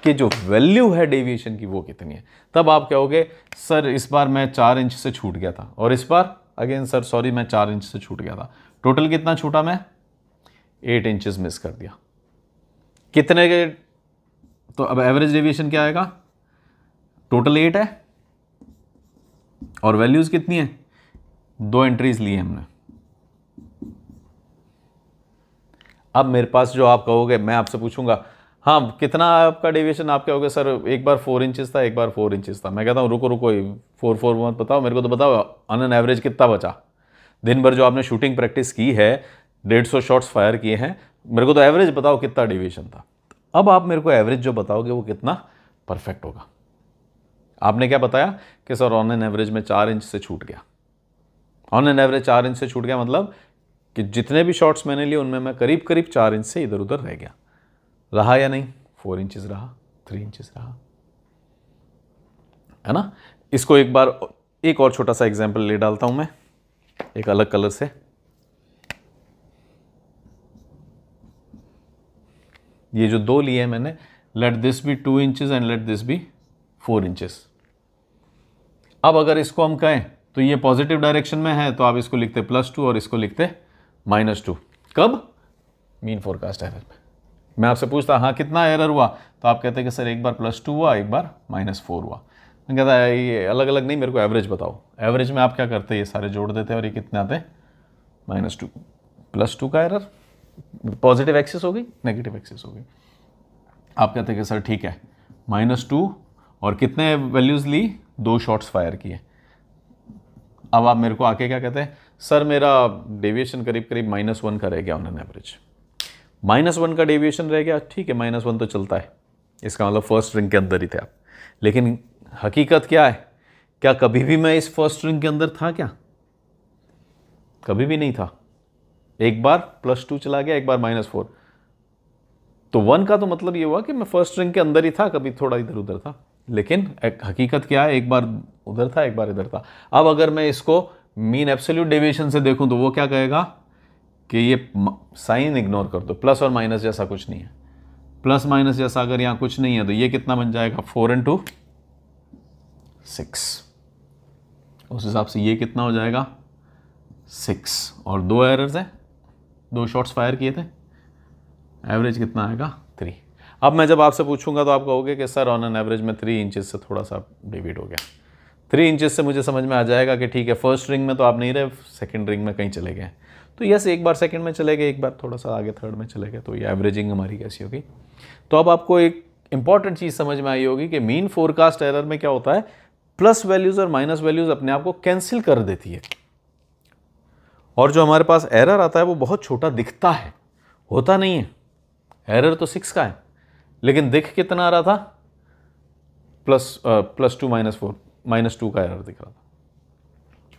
कि जो वैल्यू है डेविएशन की वो कितनी है। तब आप कहोगे सर इस बार मैं 4 इंच से छूट गया था, और इस बार अगेन सर सॉरी मैं 4 इंच से छूट गया था। टोटल कितना छूटा मैं, 8 इंचेस मिस कर दिया। कितने के, तो अब एवरेज डेविएशन क्या आएगा, टोटल 8 है और वैल्यूज कितनी है, 2 एंट्रीज ली हमने। अब मेरे पास जो आप कहोगे, मैं आपसे पूछूंगा हाँ कितना आपका डेविएशन, आप कहोगे सर एक बार 4 इंचेस था, एक बार 4 इंचेस था। मैं कहता हूँ रुको 4 मत बताओ, मेरे को तो बताओ ऑन एन एवरेज कितना बचा। दिन भर जो आपने शूटिंग प्रैक्टिस की है, 150 शॉट्स फायर किए हैं, मेरे को तो एवरेज बताओ कितना डेविएशन था। अब आप मेरे को एवरेज जो बताओगे वो कितना परफेक्ट होगा। आपने क्या बताया कि सर ऑन एन एवरेज में 4 इंच से छूट गया। ऑन एन एवरेज 4 इंच से छूट गया मतलब कि जितने भी शॉट्स मैंने लिए उनमें मैं करीब करीब 4 इंच से इधर उधर रह गया। रहा या नहीं, 4 इंचेस रहा, 3 इंचेस रहा, है ना। इसको एक बार एक और छोटा सा एग्जांपल ले डालता हूं मैं एक अलग कलर से। ये जो 2 लिए हैं मैंने, let this be 2 inches and let this be 4 inches. अब अगर इसको हम कहें तो ये पॉजिटिव डायरेक्शन में है तो आप इसको लिखते +2 और इसको लिखते -2। कब, मीन फोरकास्ट एरर में। मैं आपसे पूछता हाँ कितना एरर हुआ, तो आप कहते हैं कि सर एक बार +2 हुआ, एक बार -4 हुआ। मैं कहता है ये अलग अलग नहीं, मेरे को एवरेज बताओ। एवरेज में आप क्या करते हैं, ये सारे जोड़ देते हैं और ये कितने आते हैं, -2। +2 का एरर, पॉजिटिव एक्सिस हो गई, नेगेटिव एक्सिस हो गई। आप कहते हैं कि सर ठीक है, -2 और कितने वैल्यूज़ ली, 2 शॉट्स फायर किए। अब आप मेरे को आके क्या कहते हैं, सर मेरा डेविएशन करीब करीब -1 का रह गया ऑन एन एवरेज। -1 का डेविएशन रह गया, ठीक है, -1 तो चलता है, इसका मतलब फर्स्ट रिंग के अंदर ही थे आप। लेकिन हकीकत क्या है, क्या कभी भी मैं इस फर्स्ट रिंग के अंदर था क्या? कभी भी नहीं था। एक बार +2 चला गया, एक बार -4, तो 1 का तो मतलब ये हुआ कि मैं फर्स्ट रिंग के अंदर ही था, कभी थोड़ा इधर उधर था। लेकिन हकीकत क्या है, एक बार उधर था, एक बार इधर था। अब अगर मैं इसको मीन एब्सोल्यूट डेविएशन से देखूं तो वो क्या कहेगा कि ये साइन इग्नोर कर दो, प्लस और माइनस जैसा कुछ नहीं है। प्लस माइनस जैसा अगर यहां कुछ नहीं है तो ये कितना बन जाएगा, 4 × 6। उस हिसाब से ये कितना हो जाएगा, 6। और 2 एरर्स हैं, 2 शॉट्स फायर किए थे, एवरेज कितना आएगा, 3। अब मैं जब आपसे पूछूंगा तो आप कहोगे कि सर ऑन एन एवरेज में 3 इंचेस से थोड़ा सा डिवीट हो गया। 3 इंचेस से मुझे समझ में आ जाएगा कि ठीक है, फर्स्ट रिंग में तो आप नहीं रहे, सेकंड रिंग में कहीं चले गए। तो यस, एक बार सेकंड में चले गए, एक बार थोड़ा सा आगे थर्ड में चले गए, तो ये एवरेजिंग हमारी कैसी होगी। तो अब आपको एक इंपॉर्टेंट चीज़ समझ में आई होगी कि मीन फोरकास्ट एरर में क्या होता है, प्लस वैल्यूज़ और माइनस वैल्यूज़ अपने आप को कैंसिल कर देती है, और जो हमारे पास एरर आता है वो बहुत छोटा दिखता है, होता नहीं है। एरर तो 6 का है, लेकिन दिख कितना आ रहा था, +2 -4 -2 का एरर दिख रहा था।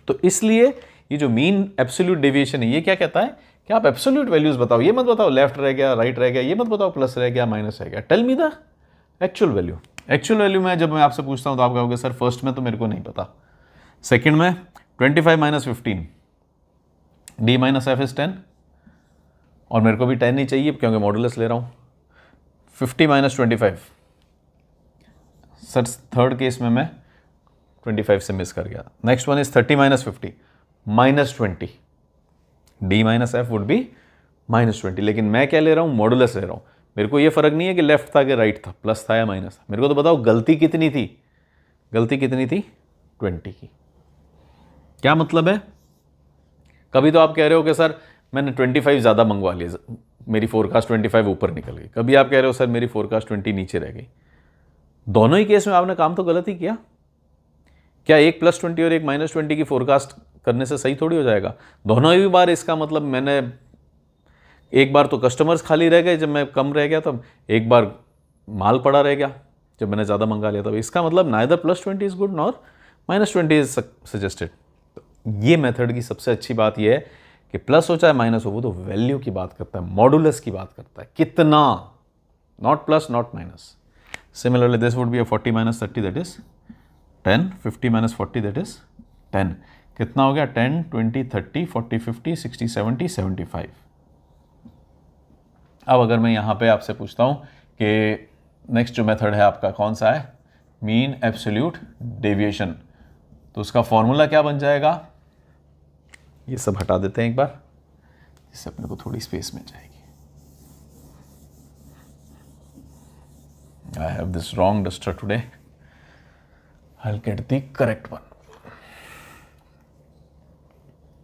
तो इसलिए ये जो मीन एब्सोल्यूट डेविएशन है, ये क्या कहता है कि आप एब्सोल्यूट वैल्यूज बताओ, ये मत बताओ लेफ्ट रह गया, राइट रह गया, ये मत बताओ प्लस रह गया, माइनस रह गया। Tell me the actual value. Actual value में जब मैं आपसे पूछता हूं तो आप कहोगे सर फर्स्ट में तो मेरे को नहीं पता, सेकंड में 25 - 15, d - f इज 10, और मेरे को भी 10 ही चाहिए क्योंकि मॉडुलस ले रहा हूं। 50 - 25, सर थर्ड केस में मैं 25 से मिस कर गया। Next one is 30 - 50 -20, d - f would be -20, लेकिन मैं क्या ले रहा हूं, मॉडुलस ले रहा हूं। मेरे को ये फर्क नहीं है कि लेफ्ट था कि राइट था, प्लस था या माइनस था, मेरे को तो बताओ गलती कितनी थी। गलती कितनी थी, 20 की। क्या मतलब है, कभी तो आप कह रहे हो कि सर मैंने 25 ज़्यादा मंगवा लिया, मेरी फोरकास्ट 25 ऊपर निकल गई। कभी आप कह रहे हो सर मेरी फोरकास्ट 20 नीचे रह गई। दोनों ही केस में आपने काम तो गलत ही किया। क्या एक +20 और एक -20 की फोरकास्ट करने से सही थोड़ी हो जाएगा। दोनों ही बार इसका मतलब मैंने, एक बार तो कस्टमर्स खाली रह गए जब मैं कम रह गया तब, एक बार माल पड़ा रह गया जब मैंने ज़्यादा मंगा लिया तब। इसका मतलब neither +20 is good nor -20 is suggested. ये मेथड की सबसे अच्छी बात यह है कि प्लस हो चाहे माइनस हो, वो तो वैल्यू की बात करता है, मॉडुलस की बात करता है, कितना, not plus not minus. Similarly this would be 40 - 30 that is 10, 50 - 40 that is 10। कितना हो गया, 10, 20, 30, 40, 50, 60, 70, 75। अब अगर मैं यहाँ पे आपसे पूछता हूँ कि नेक्स्ट जो मेथड है आपका कौन सा है, मीन एब्सोल्यूट डेविएशन, तो उसका फॉर्मूला क्या बन जाएगा। ये सब हटा देते हैं एक बार, इससे अपने को थोड़ी स्पेस मिल जाएगी। I have this wrong duster today. I'll get the correct one.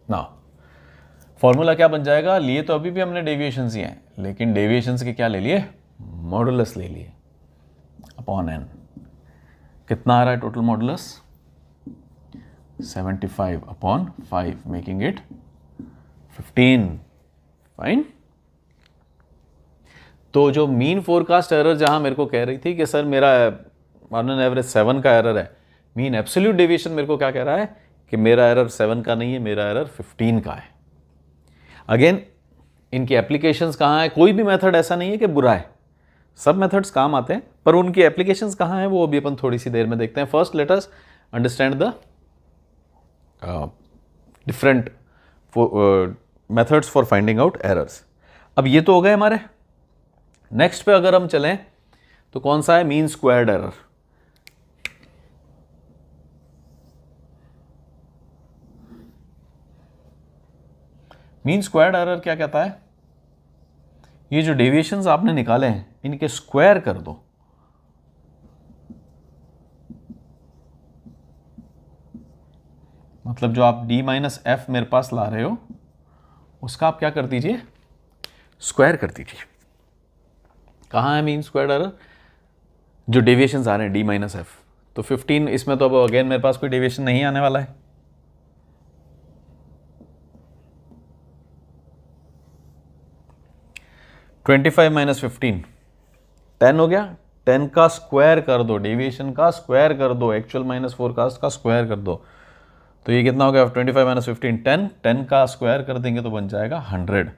Now, formula क्या बन जाएगा, लिए तो अभी भी हमने डेविएशंस ही हैं, लेकिन डेविएशंस के क्या ले लिए, मॉडुलस ले लिए अपॉन n। कितना आ रहा है total modulus, 75/5, making it 15। Fine. तो जो मीन फोरकास्ट एरर जहां मेरे को कह रही थी कि सर मेरा ऑन एन एवरेज 7 का एरर है, मीन एब्सोल्यूट डेविएशन मेरे को क्या कह रहा है कि मेरा एरर 7 का नहीं है, मेरा एरर 15 का है। अगेन इनकी एप्लीकेशंस कहाँ है, कोई भी मेथड ऐसा नहीं है कि बुरा है, सब मेथड्स काम आते हैं, पर उनकी एप्लीकेशंस कहाँ है वो अभी अपन थोड़ी सी देर में देखते हैं। First let us understand the different methods for finding out errors. अब ये तो हो गए हमारे। नेक्स्ट पे अगर हम चलें तो कौन सा है, mean squared error. Mean squared error क्या कहता है, ये जो डेविएशंस आपने निकाले हैं इनके स्क्वायर कर दो। मतलब जो आप d - f मेरे पास ला रहे हो उसका आप क्या कर दीजिए, स्क्वायर कर दीजिए। कहाँ है मीन स्क्वायर एरर? जो डेविएशंस आ रहे हैं डी माइनस एफ, तो 15 इसमें तो अब अगेन मेरे पास कोई डेविएशन नहीं आने वाला है। (25 - 15) 10 हो गया। 10 का स्क्वायर कर दो, डेविएशन का स्क्वायर कर दो, एक्चुअल माइनस फोरकास्ट का स्क्वायर कर दो, तो ये कितना हो गया? 25 - 15 10, 10 का स्क्वायर कर देंगे तो बन जाएगा 100।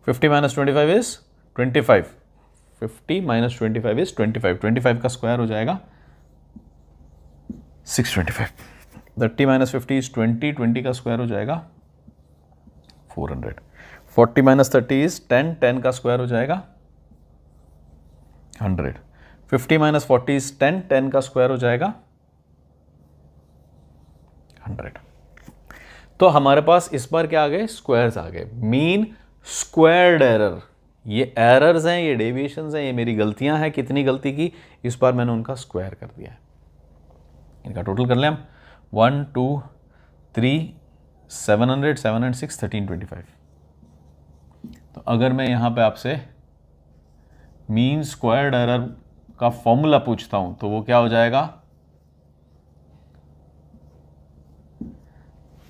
50 - 25 इज 25, 50 - 25 इज 25, 25 का स्क्वायर हो जाएगा 625। 30 - 50 इज 20, 20 का स्क्वायर हो जाएगा 400। 40 - 30 इज 10, 10 का स्क्वायर हो जाएगा 100। 50 - 40 इज 10, 10 का स्क्वायर हो जाएगा 100। तो हमारे पास इस बार क्या आ गए? स्क्वायर्स आ गए। मीन स्क्वायर्ड एरर, ये एरर्स हैं, ये डेविएशंस हैं, ये मेरी गलतियां हैं। कितनी गलती की? इस बार मैंने उनका स्क्वायर कर दिया है। इनका टोटल कर लें हम, 1 2 3 700 7 and 6 1325। तो अगर मैं यहां पे आपसे मीन स्क्वायर्ड एरर का फॉर्मूला पूछता हूं तो वो क्या हो जाएगा?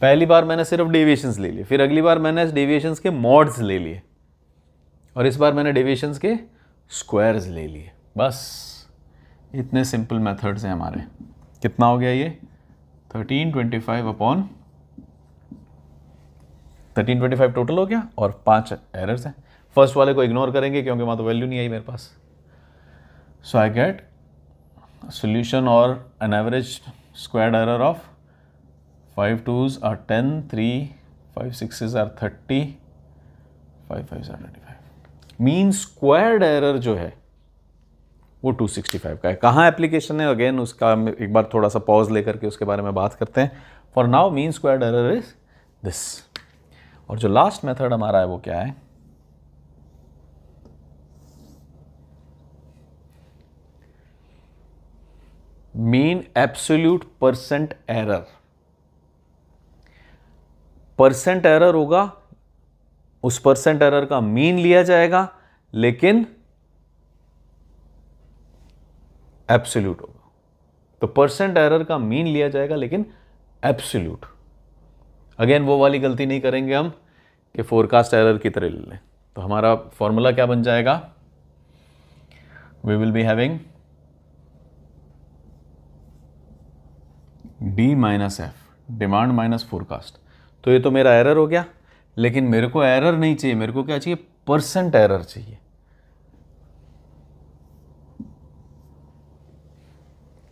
पहली बार मैंने सिर्फ डेविएशंस ले लिए, फिर अगली बार मैंने डेविएशंस के मॉड्स ले लिए, और इस बार मैंने डेविएशंस के स्क्वायर्स ले लिए। बस इतने सिंपल मेथड्स हैं हमारे। कितना हो गया ये? 1325 अपॉन 1325 टोटल हो गया, और 5 एरर्स हैं। फर्स्ट वाले को इग्नोर करेंगे क्योंकि वहाँ तो वैल्यू नहीं आई मेरे पास। सो आई गेट सोल्यूशन और an average squared error of 5 2s are 10, 3 5 6s are 30, 5 5s are 25। Mean squared error जो है वो 265 का है। कहाँ एप्लीकेशन है? अगेन उसका एक बार थोड़ा सा पॉज लेकर के उसके बारे में बात करते हैं। For now mean squared error is this. और जो लास्ट मेथड हमारा है वो क्या है? Mean absolute percent error. Percent error होगा, उस परसेंट एरर का मीन लिया जाएगा, लेकिन एब्सोल्यूट होगा। तो परसेंट एरर का मीन लिया जाएगा लेकिन एब्सोल्यूट। अगेन वो वाली गलती नहीं करेंगे हम कि फोरकास्ट एरर की तरह ले लें। तो हमारा फॉर्मूला क्या बन जाएगा? We will be having D minus F, demand minus forecast. तो ये तो मेरा एरर हो गया, लेकिन मेरे को एरर नहीं चाहिए, मेरे को क्या चाहिए? परसेंट एरर चाहिए।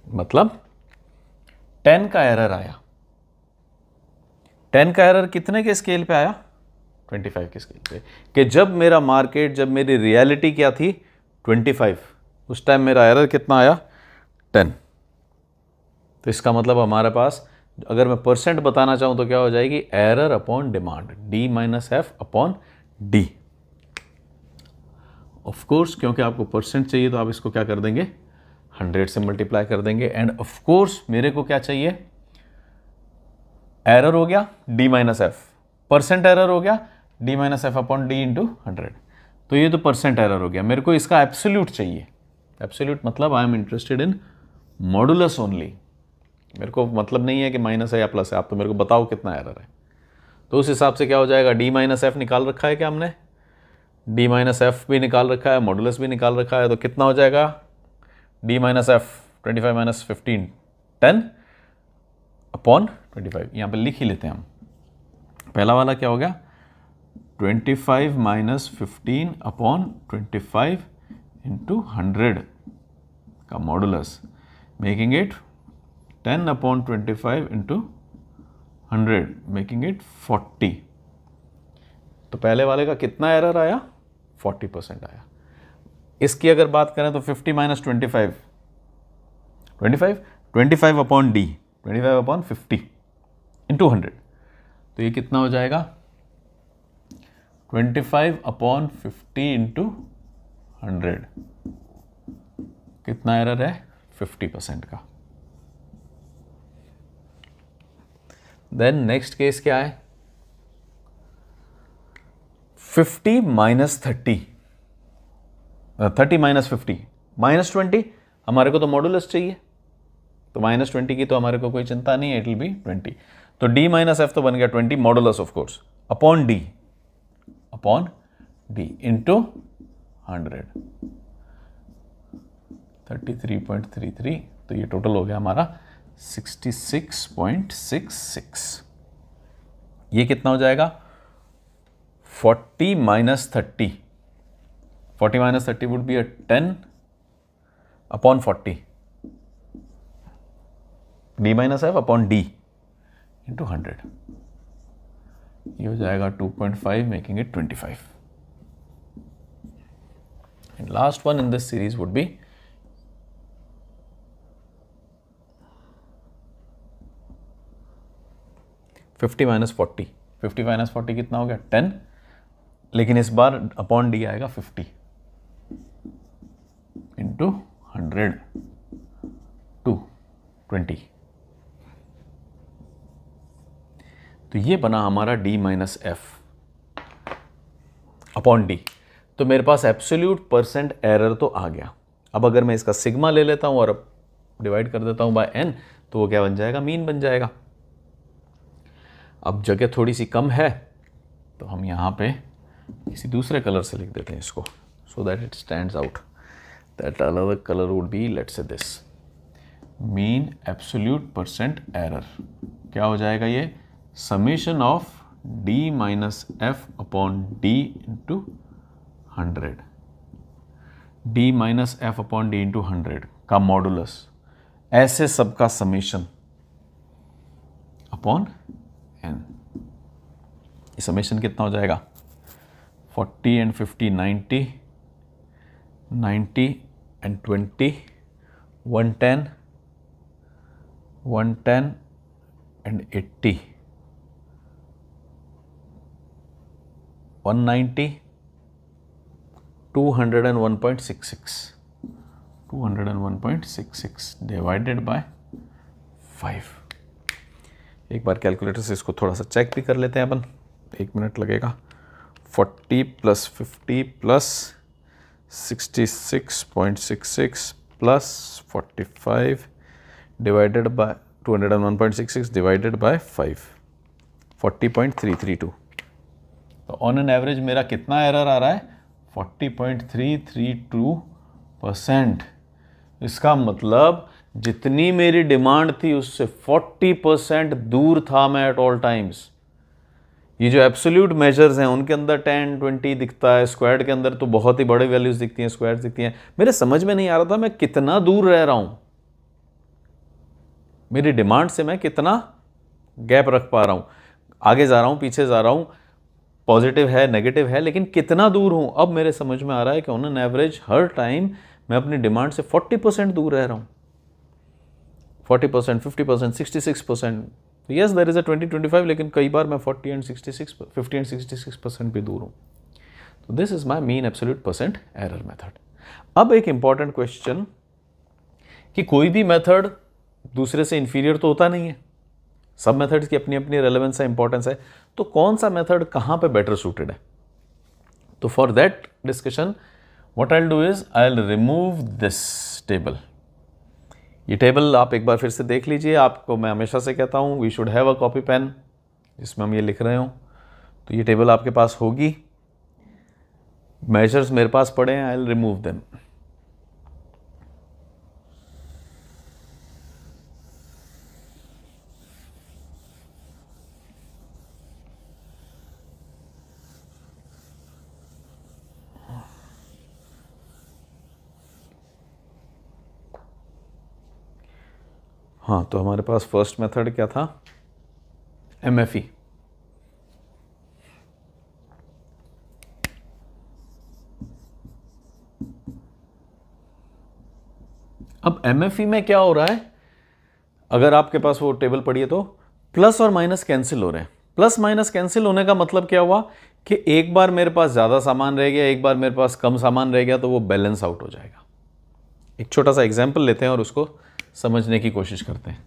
मतलब 10 का एरर आया। 10 का एरर कितने के स्केल पे आया? 25 के स्केल पे। कि जब मेरा मार्केट, जब मेरी रियलिटी क्या थी? 25, उस टाइम मेरा एरर कितना आया? 10। तो इसका मतलब हमारे पास, अगर मैं परसेंट बताना चाहूं तो क्या हो जाएगी? Error upon demand, D minus F upon D. Of course क्योंकि आपको परसेंट चाहिए तो आप इसको क्या कर देंगे? 100 से मल्टीप्लाई कर देंगे। एंड ऑफ कोर्स मेरे को क्या चाहिए? एरर हो गया D minus F, percent error हो गया D minus F upon D into 100। तो ये तो परसेंट एरर हो गया, मेरे को इसका एब्सोल्यूट चाहिए। एब्सोल्यूट मतलब I am interested in modulus only. मेरे को मतलब नहीं है कि माइनस है या प्लस है, आप तो मेरे को बताओ कितना एरर है। तो उस हिसाब से क्या हो जाएगा? डी माइनस एफ निकाल रखा है क्या हमने? डी माइनस एफ भी निकाल रखा है, मॉडुलस भी निकाल रखा है। तो कितना हो जाएगा? D minus F 25 - 15 10 upon 25। यहाँ पे लिख ही लेते हैं हम। पहला वाला क्या हो गया? 25 - 15 अपॉन 25 इंटू 100 का modulus, making it 10 upon 25 into 100, making it 40। तो पहले वाले का कितना एरर आया? 40% आया। इसकी अगर बात करें तो 50 - 25 25 अपॉन डी, 25 अपॉन 50 इंटू 100। तो ये कितना हो जाएगा? 25 अपॉन 50 इंटू 100। कितना एरर है? 50% का। देन नेक्स्ट केस क्या है? 50 माइनस 30, 30 माइनस 50 माइनस 20, हमारे को तो मॉडुलस चाहिए, तो माइनस 20 की तो हमारे को कोई चिंता नहीं है, इट विल बी 20। तो d माइनस एफ तो बन गया 20 modulus of course upon d into 100, 33.33, तो ये टोटल हो गया हमारा 66.66। ये कितना हो जाएगा 40 minus 30, 40 minus 30 would be 10 upon 40, d minus F upon d into 100, ये हो जाएगा 2.5 making it 25। And last one in this series would be 50 minus 40, 50 minus 40 कितना हो गया 10, लेकिन इस बार अपॉन डी आएगा 50 इंटू 100 टू 20, तो ये बना हमारा d minus F upon D. तो मेरे पास एब्सोल्यूट परसेंट एरर तो आ गया। अब अगर मैं इसका सिग्मा ले लेता हूं और अब डिवाइड कर देता हूं बाय n, तो वो क्या बन जाएगा, मीन बन जाएगा। अब जगह थोड़ी सी कम है तो हम यहाँ पे किसी दूसरे कलर से लिख देते हैं इसको, so that it stands out. That another colour would be, let's say this, mean absolute percent error. क्या हो जाएगा ये, summation of d minus F upon D into 100, d minus F upon D into 100 का modulus, ऐसे सबका summation upon n। ये summation कितना हो जाएगा, 40 and 50 90, 90 and 20 110, 110 and 80, 190, 201.66, 201.66 divided by 5। एक बार कैलकुलेटर से इसको थोड़ा सा चेक भी कर लेते हैं अपन, 1 मिनट लगेगा। 40 plus 50 plus 66.66 plus 45 divided by 201.66 divided by 5, 40.332। तो ऑन एन एवरेज मेरा कितना एरर आ रहा है, 40.332%। इसका मतलब जितनी मेरी डिमांड थी उससे 40% दूर था मैं एट ऑल टाइम्स। ये जो एब्सोल्यूट मेजर्स हैं उनके अंदर 10 20 दिखता है, स्क्वायर्ड के अंदर तो बहुत ही बड़े वैल्यूज दिखती हैं, स्क्वायर्ड दिखती हैं। मेरे समझ में नहीं आ रहा था मैं कितना दूर रह रहा हूं, मेरी डिमांड से मैं कितना गैप रख पा रहा हूं, आगे जा रहा हूं पीछे जा रहा हूं, पॉजिटिव है नेगेटिव है, लेकिन कितना दूर हूं। अब मेरे समझ में आ रहा है कि on an average her time मैं अपनी डिमांड से 40% दूर रह रहा हूं, 40%, 50%, 66%। यस देयर इज अ 20-25, लेकिन कई बार मैं 50 एंड 66% भी दूर हूं। तो this is my mean absolute percent error method. अब एक इंपॉर्टेंट क्वेश्चन कि कोई भी मेथड दूसरे से इंफीरियर तो होता नहीं है, सब मेथड्स की अपनी अपनी रेलेवेंस है, इंपॉर्टेंस है। तो कौन सा मेथड कहां पे बेटर सूटेड है, तो for that discussion what I will do is I will remove this table. ये टेबल आप एक बार फिर से देख लीजिए। आपको मैं हमेशा से कहता हूँ we should have a copy pen जिसमें हम ये लिख रहे हो। तो ये टेबल आपके पास होगी, मेजर्स मेरे पास पड़े हैं, आई विल रिमूव देम। हाँ, तो हमारे पास फर्स्ट मेथड क्या था, MFE। अब MFE में क्या हो रहा है, अगर आपके पास वो टेबल पड़ी है तो प्लस और माइनस कैंसिल हो रहे हैं। प्लस माइनस कैंसिल होने का मतलब क्या हुआ कि एक बार मेरे पास ज़्यादा सामान रह गया, एक बार मेरे पास कम सामान रह गया, तो वो बैलेंस आउट हो जाएगा। एक छोटा सा एग्जाम्पल लेते हैं और उसको समझने की कोशिश करते हैं।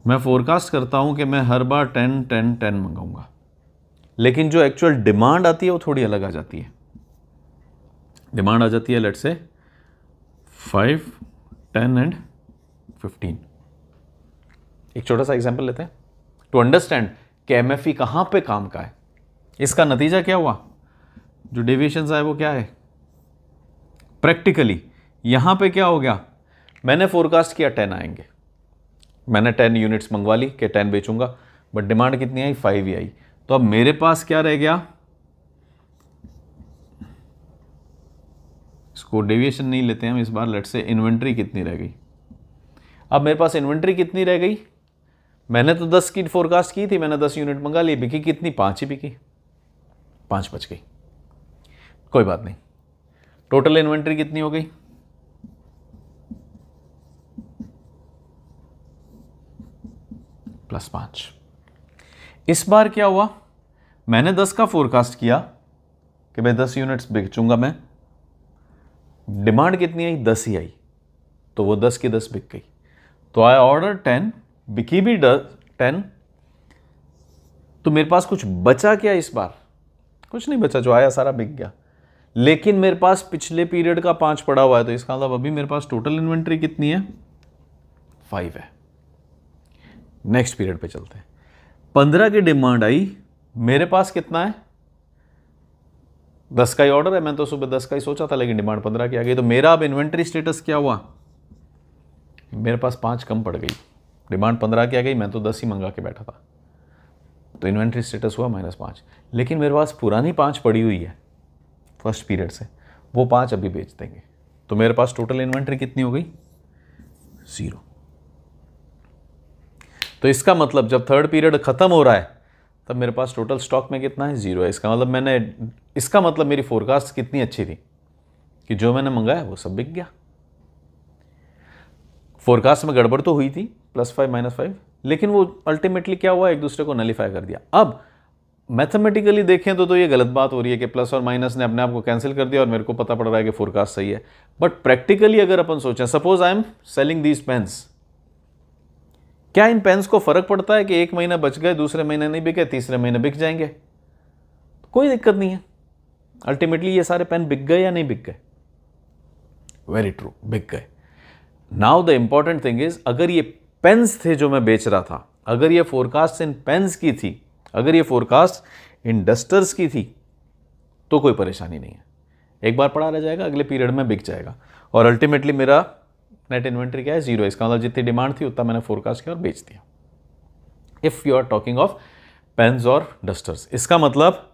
मैं फोरकास्ट करता हूं कि मैं हर बार 10 10 10 मंगाऊंगा, लेकिन जो एक्चुअल डिमांड आती है वो थोड़ी अलग आ जाती है। डिमांड आ जाती है लेट्स से 5, 10 एंड 15। एक छोटा सा एग्जांपल लेते हैं टू अंडरस्टैंड कि एमएफई कहां पे काम का है। इसका नतीजा क्या हुआ, जो डेविएशंस आए वो क्या है, प्रैक्टिकली यहां पे क्या हो गया, मैंने फोरकास्ट किया 10 आएंगे, मैंने 10 यूनिट्स मंगवा ली कि 10 बेचूंगा, बट डिमांड कितनी आई, 5 ही आई। तो अब मेरे पास क्या रह गया, इसको डेविएशन नहीं लेते हैं हम इस बार, लेट्स से इन्वेंट्री कितनी रह गई। अब मेरे पास इन्वेंट्री कितनी रह गई, मैंने तो 10 की फोरकास्ट की थी, मैंने 10 यूनिट मंगा ली, बिकी कितनी, 5 ही बिकी, 5 बच गई, कोई बात नहीं। टोटल इन्वेंट्री कितनी हो गई, +5। इस बार क्या हुआ, मैंने 10 का फोरकास्ट किया कि भाई 10 यूनिट्स बेचूंगा मैं, डिमांड कितनी आई, 10 ही आई, तो वो 10 की 10 बिक गई। तो आई ऑर्डर 10, बिकी भी 10, तो मेरे पास कुछ बचा क्या इस बार, कुछ नहीं बचा, जो आया सारा बिक गया। लेकिन मेरे पास पिछले पीरियड का 5 पड़ा हुआ है, तो इसका मतलब अभी मेरे पास टोटल इन्वेंट्री कितनी है, 5 है। नेक्स्ट पीरियड पे चलते हैं, 15 की डिमांड आई, मेरे पास कितना है, 10 का ही ऑर्डर है, मैं तो सुबह 10 का ही सोचा था, लेकिन डिमांड 15 की आ गई। तो मेरा अब इन्वेंट्री स्टेटस क्या हुआ, मेरे पास 5 कम पड़ गई, डिमांड 15 की आ गई, मैं तो 10 ही मंगा के बैठा था, तो इन्वेंट्री स्टेटस हुआ -5। लेकिन मेरे पास पुरानी 5 पड़ी हुई है फर्स्ट पीरियड से, वो 5 अभी बेच देंगे, तो मेरे पास टोटल इन्वेंट्री कितनी हो गई, 0। तो इसका मतलब जब थर्ड पीरियड खत्म हो रहा है तब मेरे पास टोटल स्टॉक में कितना है, 0 है। इसका मतलब मेरी फोरकास्ट कितनी अच्छी थी कि जो मैंने मंगाया वो सब बिक गया। फोरकास्ट में गड़बड़ तो हुई थी, +5 -5, लेकिन वो अल्टीमेटली क्या हुआ, एक दूसरे को नलीफाई कर दिया। अब मैथमेटिकली देखें तो ये गलत बात हो रही है कि प्लस और माइनस ने अपने आप को कैंसिल कर दिया और मेरे को पता पड़ रहा है कि फोरकास्ट सही है। बट प्रैक्टिकली अगर अपन सोचें, suppose I am selling these pens, क्या इन पेन्स को फर्क पड़ता है कि एक महीना बच गए, दूसरे महीने नहीं बिके, तीसरे महीने बिक जाएंगे, कोई दिक्कत नहीं है। अल्टीमेटली ये सारे पेन बिक गए या नहीं बिक गए, वेरी ट्रू, बिक गए। Now the important thing is, अगर ये पेन्स थे जो मैं बेच रहा था, अगर ये फोरकास्ट इन पेन्स की थी, अगर ये फोरकास्ट इन डस्टर्स की थी, तो कोई परेशानी नहीं है, एक बार पड़ा रह जाएगा, अगले पीरियड में बिक जाएगा और अल्टीमेटली मेरा नेट इन्वेंट्री क्या है, 0 है। इसका मतलब जितनी डिमांड थी उतना मैंने फोरकास्ट किया और बेच दिया। If you are talking of pens और डस्टर्स, इसका मतलब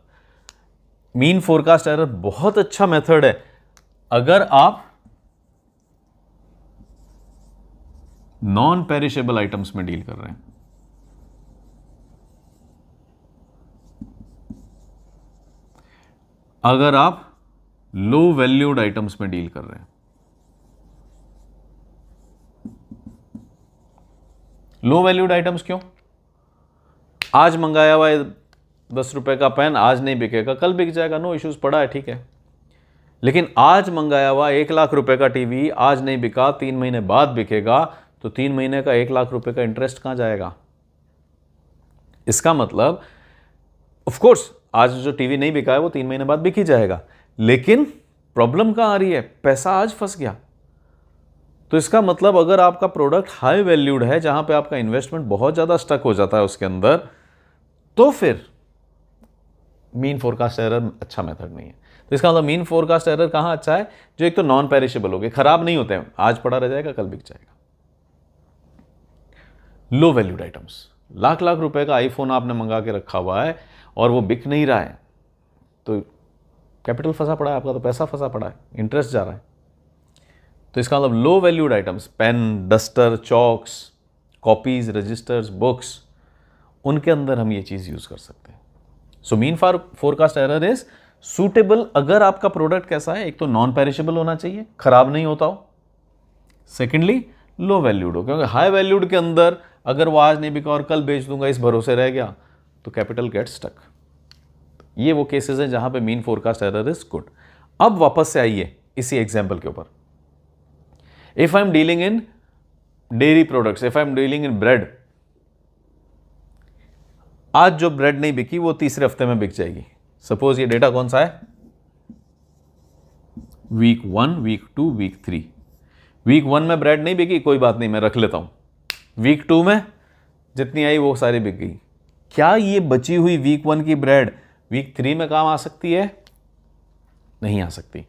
मीन फोरकास्ट एरर बहुत अच्छा मेथड है अगर आप नॉन पेरिशेबल आइटम्स में डील कर रहे हैं। अगर आप लो वैल्यूड आइटम्स में डील कर रहे हैं, लो वैल्यूड आइटम्स क्यों, आज मंगाया हुआ है 10 रुपए का पेन, आज नहीं बिकेगा, कल बिक जाएगा, नो इश्यूज, पड़ा है, ठीक है। लेकिन आज मंगाया हुआ 1 लाख रुपए का टीवी आज नहीं बिका, 3 महीने बाद बिकेगा, तो 3 महीने का 1 लाख रुपए का इंटरेस्ट कहां जाएगा। इसका मतलब ऑफ कोर्स आज जो टीवी नहीं बिका है वो 3 महीने बाद बिक ही जाएगा, लेकिन प्रॉब्लम कहां आ रही है, पैसा आज फंस गया। तो इसका मतलब अगर आपका प्रोडक्ट हाई वैल्यूड है, जहां पे आपका इन्वेस्टमेंट बहुत ज्यादा स्टक हो जाता है उसके अंदर, तो फिर मीन फोरकास्ट एरर अच्छा मेथड नहीं है। तो इसका मतलब मीन फोरकास्ट एरर कहां अच्छा है, जो एक तो नॉन पेरिशेबल हो गए, खराब नहीं होते हैं, आज पड़ा रह जाएगा, कल बिक जाएगा। लो वैल्यूड आइटम्स, लाख लाख रुपए का आईफोन आपने मंगा के रखा हुआ है और वो बिक नहीं रहा है, तो कैपिटल फंसा पड़ा है आपका, तो पैसा फंसा पड़ा है, इंटरेस्ट जा रहा है। तो इसका मतलब low valued items, pen, duster, chalks, copies, registers, books, उनके अंदर हम ये चीज यूज कर सकते हैं। So mean forecast error is suitable अगर आपका प्रोडक्ट कैसा है, एक तो नॉन पेरिशेबल होना चाहिए, खराब नहीं होता हो, सेकेंडली लो वैल्यूड हो, क्योंकि हाई वैल्यूड के अंदर अगर वो आज नहीं बिका और कल बेच दूंगा इस भरोसे रह गया, तो कैपिटल गेट स्टक। ये वो केसेस हैं जहां पे mean forecast error is good. अब वापस से आइए इसी एग्जांपल के ऊपर। If I am dealing in dairy products, if I am dealing in bread, आज जो ब्रेड नहीं बिकी वो तीसरे हफ्ते में बिक जाएगी। सपोज ये डेटा कौन सा है, वीक 1, वीक 2, वीक 3। वीक 1 में ब्रेड नहीं बिकी, कोई बात नहीं, मैं रख लेता हूं। वीक 2 में जितनी आई वो सारी बिक गई। क्या ये बची हुई वीक 1 की ब्रेड वीक 3 में काम आ सकती है? नहीं आ सकती,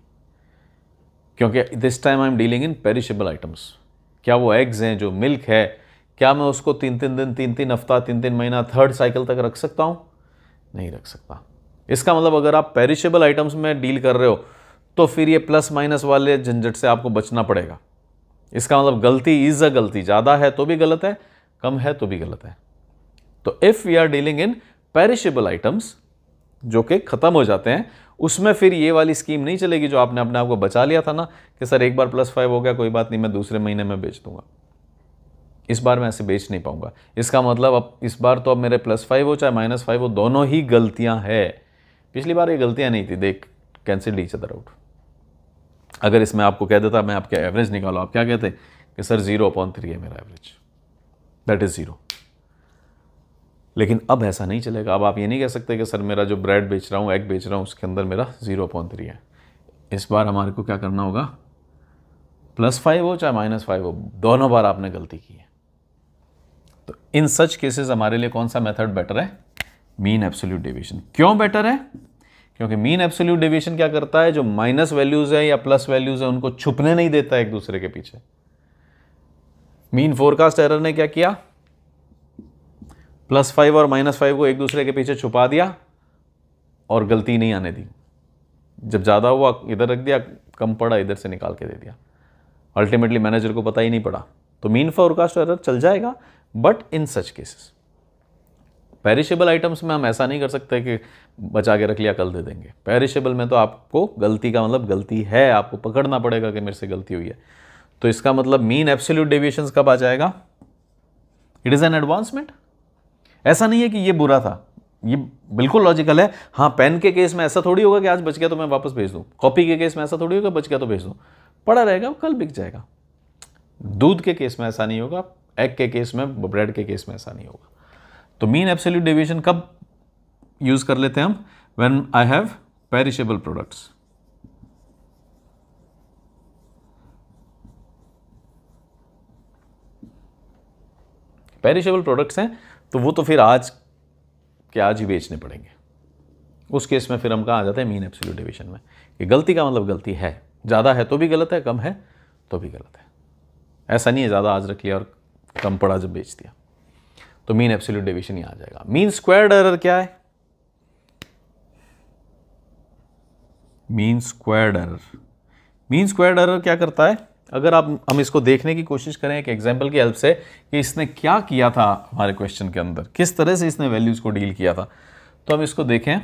क्योंकि this time I am dealing in perishable items. क्या वो एग्स हैं, जो मिल्क है, क्या मैं उसको 3-3 दिन, 3-3 हफ्ता, 3-3 महीना, थर्ड साइकिल तक रख सकता हूं? नहीं रख सकता। इसका मतलब अगर आप पेरिशेबल आइटम्स में डील कर रहे हो तो फिर ये प्लस माइनस वाले झंझट से आपको बचना पड़ेगा। इसका मतलब गलती इज अ गलती, ज़्यादा है तो भी गलत है, कम है तो भी गलत है। तो if we are dealing in perishable items जो कि ख़त्म हो जाते हैं, उसमें फिर ये वाली स्कीम नहीं चलेगी जो आपने अपने आप को बचा लिया था ना कि सर एक बार +5 हो गया, कोई बात नहीं, मैं दूसरे महीने में बेच दूंगा। इस बार मैं ऐसे बेच नहीं पाऊंगा। इसका मतलब अब इस बार तो अब मेरे +5 हो चाहे -5 हो, दोनों ही गलतियां हैं। पिछली बार ये गलतियां नहीं थी, देख कैंसिल ईच अदर आउट। अगर इसमें आपको कह देता मैं आपके एवरेज निकालो, आप क्या कहते कि सर 0/3 है मेरा एवरेज, दैट इज 0। लेकिन अब ऐसा नहीं चलेगा। अब आप ये नहीं कह सकते कि सर मेरा जो ब्रेड बेच रहा हूँ, एग बेच रहा हूँ, उसके अंदर मेरा 0/3 है। इस बार हमारे को क्या करना होगा, +5 हो चाहे -5 हो, दोनों बार आपने गलती की है। तो इन सच केसेस हमारे लिए कौन सा मेथड बेटर है? Mean absolute deviation. क्यों बेटर है? क्योंकि मीन एब्सोल्यूट डेविएशन क्या करता है, जो माइनस वैल्यूज है या प्लस वैल्यूज है उनको छुपने नहीं देता एक दूसरे के पीछे। मीन फोरकास्ट एरर ने क्या किया, +5 और -5 को एक दूसरे के पीछे छुपा दिया और गलती नहीं आने दी। जब ज़्यादा हुआ इधर रख दिया, कम पड़ा इधर से निकाल के दे दिया, अल्टीमेटली मैनेजर को पता ही नहीं पड़ा। तो मीन फोरकास्ट एरर चल जाएगा, but in such cases. Perishable items में हम ऐसा नहीं कर सकते कि बचा के रख लिया कल दे देंगे। पेरिशेबल में तो आपको गलती का मतलब गलती है, आपको पकड़ना पड़ेगा कि मेरे से गलती हुई है। तो इसका मतलब मीन एब्सोल्यूट डेविएशंस कब आ जाएगा? It is an advancement. ऐसा नहीं है कि ये बुरा था, ये बिल्कुल लॉजिकल है। हाँ, पेन के केस में ऐसा थोड़ी होगा कि आज बच गया तो मैं वापस भेज दूँ। कॉपी के केस में ऐसा थोड़ी होगा बच गया तो भेज दूँ, पड़ा रहेगा, कल बिक जाएगा। दूध के केस में ऐसा नहीं होगा, एग के केस में, ब्रेड के केस में ऐसा नहीं होगा। तो मीन एब्सोल्यूट डेविएशन कब यूज कर लेते हैं हम? When I have perishable products. Perishable products हैं तो वो तो फिर आज के आज ही बेचने पड़ेंगे। उस केस में फिर हम कहाँ आ जाते हैं? मीन एब्सोल्यूट डेविएशन में। कि गलती का मतलब गलती है, ज़्यादा है तो भी गलत है, कम है तो भी गलत है। ऐसा नहीं है ज़्यादा आज रख लिया और कम पड़ा जब बेच दिया। तो मीन एब्सोल्यूट डेविएशन ही आ जाएगा। मीन स्क्वायर्ड एरर क्या है? Mean squared error, mean squared error क्या करता है? अगर हम इसको देखने की कोशिश करें एक एग्जांपल की हेल्प से कि इसने क्या किया था हमारे क्वेश्चन के अंदर, किस तरह से इसने वैल्यूज को डील किया था, तो हम इसको देखें।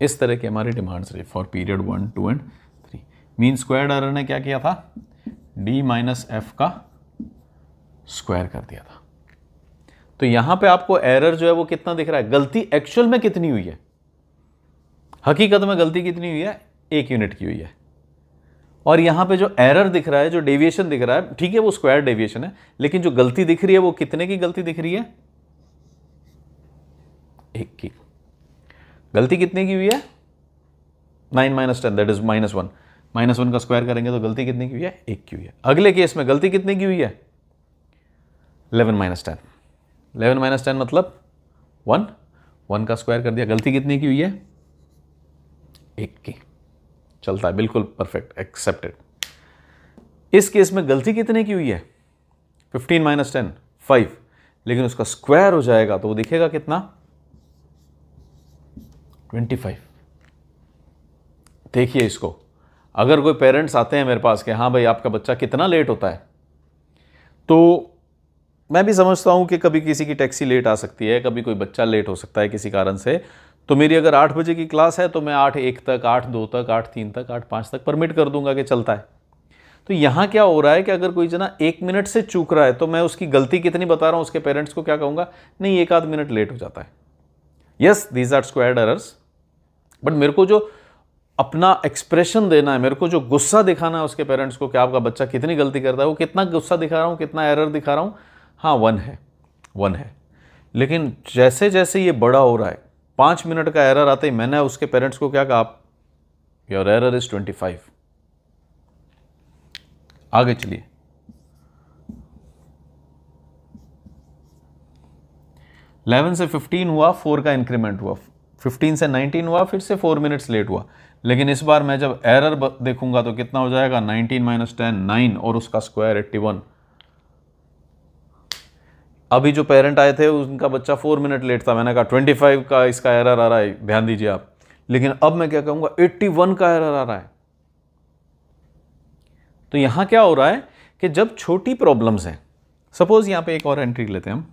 इस तरह की हमारी डिमांड्स रही for period 1, 2 and 3। Mean squared error ने क्या किया था? d - f का स्क्वायर कर दिया था। तो यहां पे आपको एरर जो है वो कितना दिख रहा है? गलती एक्चुअल में कितनी हुई है? हकीकत में गलती कितनी हुई है? 1 यूनिट की हुई है। और यहां पे जो एरर दिख रहा है, जो डेविएशन दिख रहा है, ठीक है वो स्क्वायर डेविएशन है, लेकिन जो गलती दिख रही है वो कितने की गलती दिख रही है? 1 की। गलती कितने की हुई है? 9 - 10 दैट इज -1। -1 का स्क्वायर करेंगे तो गलती कितने की हुई है? 1 की हुई है। अगले केस में गलती कितने की हुई है? 11 - 10। 11 - 10 मतलब 1, 1 का स्क्वायर कर दिया, गलती कितने की हुई है? 1 की। चलता है, बिल्कुल परफेक्ट, एक्सेप्टेड। इस केस में गलती कितने की हुई है? 15 - 10 5, लेकिन उसका स्क्वायर हो जाएगा तो वो दिखेगा कितना? 25। देखिए इसको, अगर कोई पेरेंट्स आते हैं मेरे पास कि हाँ भाई आपका बच्चा कितना लेट होता है, तो मैं भी समझता हूँ कि कभी किसी की टैक्सी लेट आ सकती है, कभी कोई बच्चा लेट हो सकता है किसी कारण से। तो मेरी अगर 8 बजे की क्लास है तो मैं 8:01 तक, 8:02 तक, 8:03 तक, 8:05 तक परमिट कर दूंगा कि चलता है। तो यहां क्या हो रहा है कि अगर कोई जना 1 मिनट से चूक रहा है तो मैं उसकी गलती कितनी बता रहा हूं, उसके पेरेंट्स को क्या कहूंगा, नहीं 1 आध मिनट लेट हो जाता है। Yes, these are squared errors, but मेरे को जो अपना एक्सप्रेशन देना है, मेरे को जो गुस्सा दिखाना है उसके पेरेंट्स को कि आपका बच्चा कितनी गलती करता है, वो कितना गुस्सा दिखा रहा हूं, कितना एरर दिखा रहा हूं, हाँ 1 है। लेकिन जैसे जैसे ये बड़ा हो रहा है, 5 मिनट का एरर आते ही मैंने उसके पेरेंट्स को क्या कहा, योर एरर इज 25। आगे चलिए, 11 से 15 हुआ, 4 का इंक्रीमेंट हुआ, 15 से 19 हुआ, फिर से 4 मिनट्स लेट हुआ। लेकिन इस बार मैं जब एरर देखूंगा तो कितना हो जाएगा, 19 - 10 9 और उसका स्क्वायर 81। अभी जो पेरेंट आए थे उनका बच्चा 4 मिनट लेट था, मैंने कहा 25 का इसका एरर आ रहा है, ध्यान दीजिए आप। लेकिन अब मैं क्या कहूंगा, 81 का एरर आ रहा है। तो यहां क्या हो रहा है कि जब छोटी प्रॉब्लम्स हैं, सपोज यहां पे एक और एंट्री लेते हैं हम,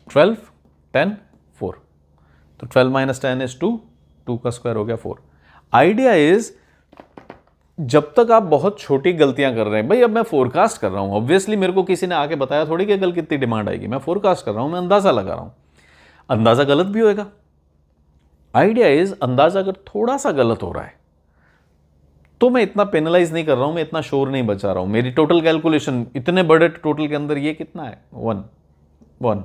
ट्वेल्व 10 4, तो 12 - 10 इज 2, 2 का स्क्वायर हो गया 4। आइडिया इज जब तक आप बहुत छोटी गलतियां कर रहे हैं, भाई अब मैं फोरकास्ट कर रहा हूं, ऑब्वियसली मेरे को किसी ने आके बताया थोड़ी कि कल कितनी डिमांड आएगी, मैं फोरकास्ट कर रहा हूं, मैं अंदाजा लगा रहा हूं, अंदाजा गलत भी होएगा। आइडिया इज अंदाजा अगर थोड़ा सा गलत हो रहा है तो मैं इतना पेनलाइज नहीं कर रहा हूं, मैं इतना शोर नहीं बचा रहा हूं, मेरी टोटल कैलकुलेशन इतने बड़े टोटल के अंदर ये कितना है, 1।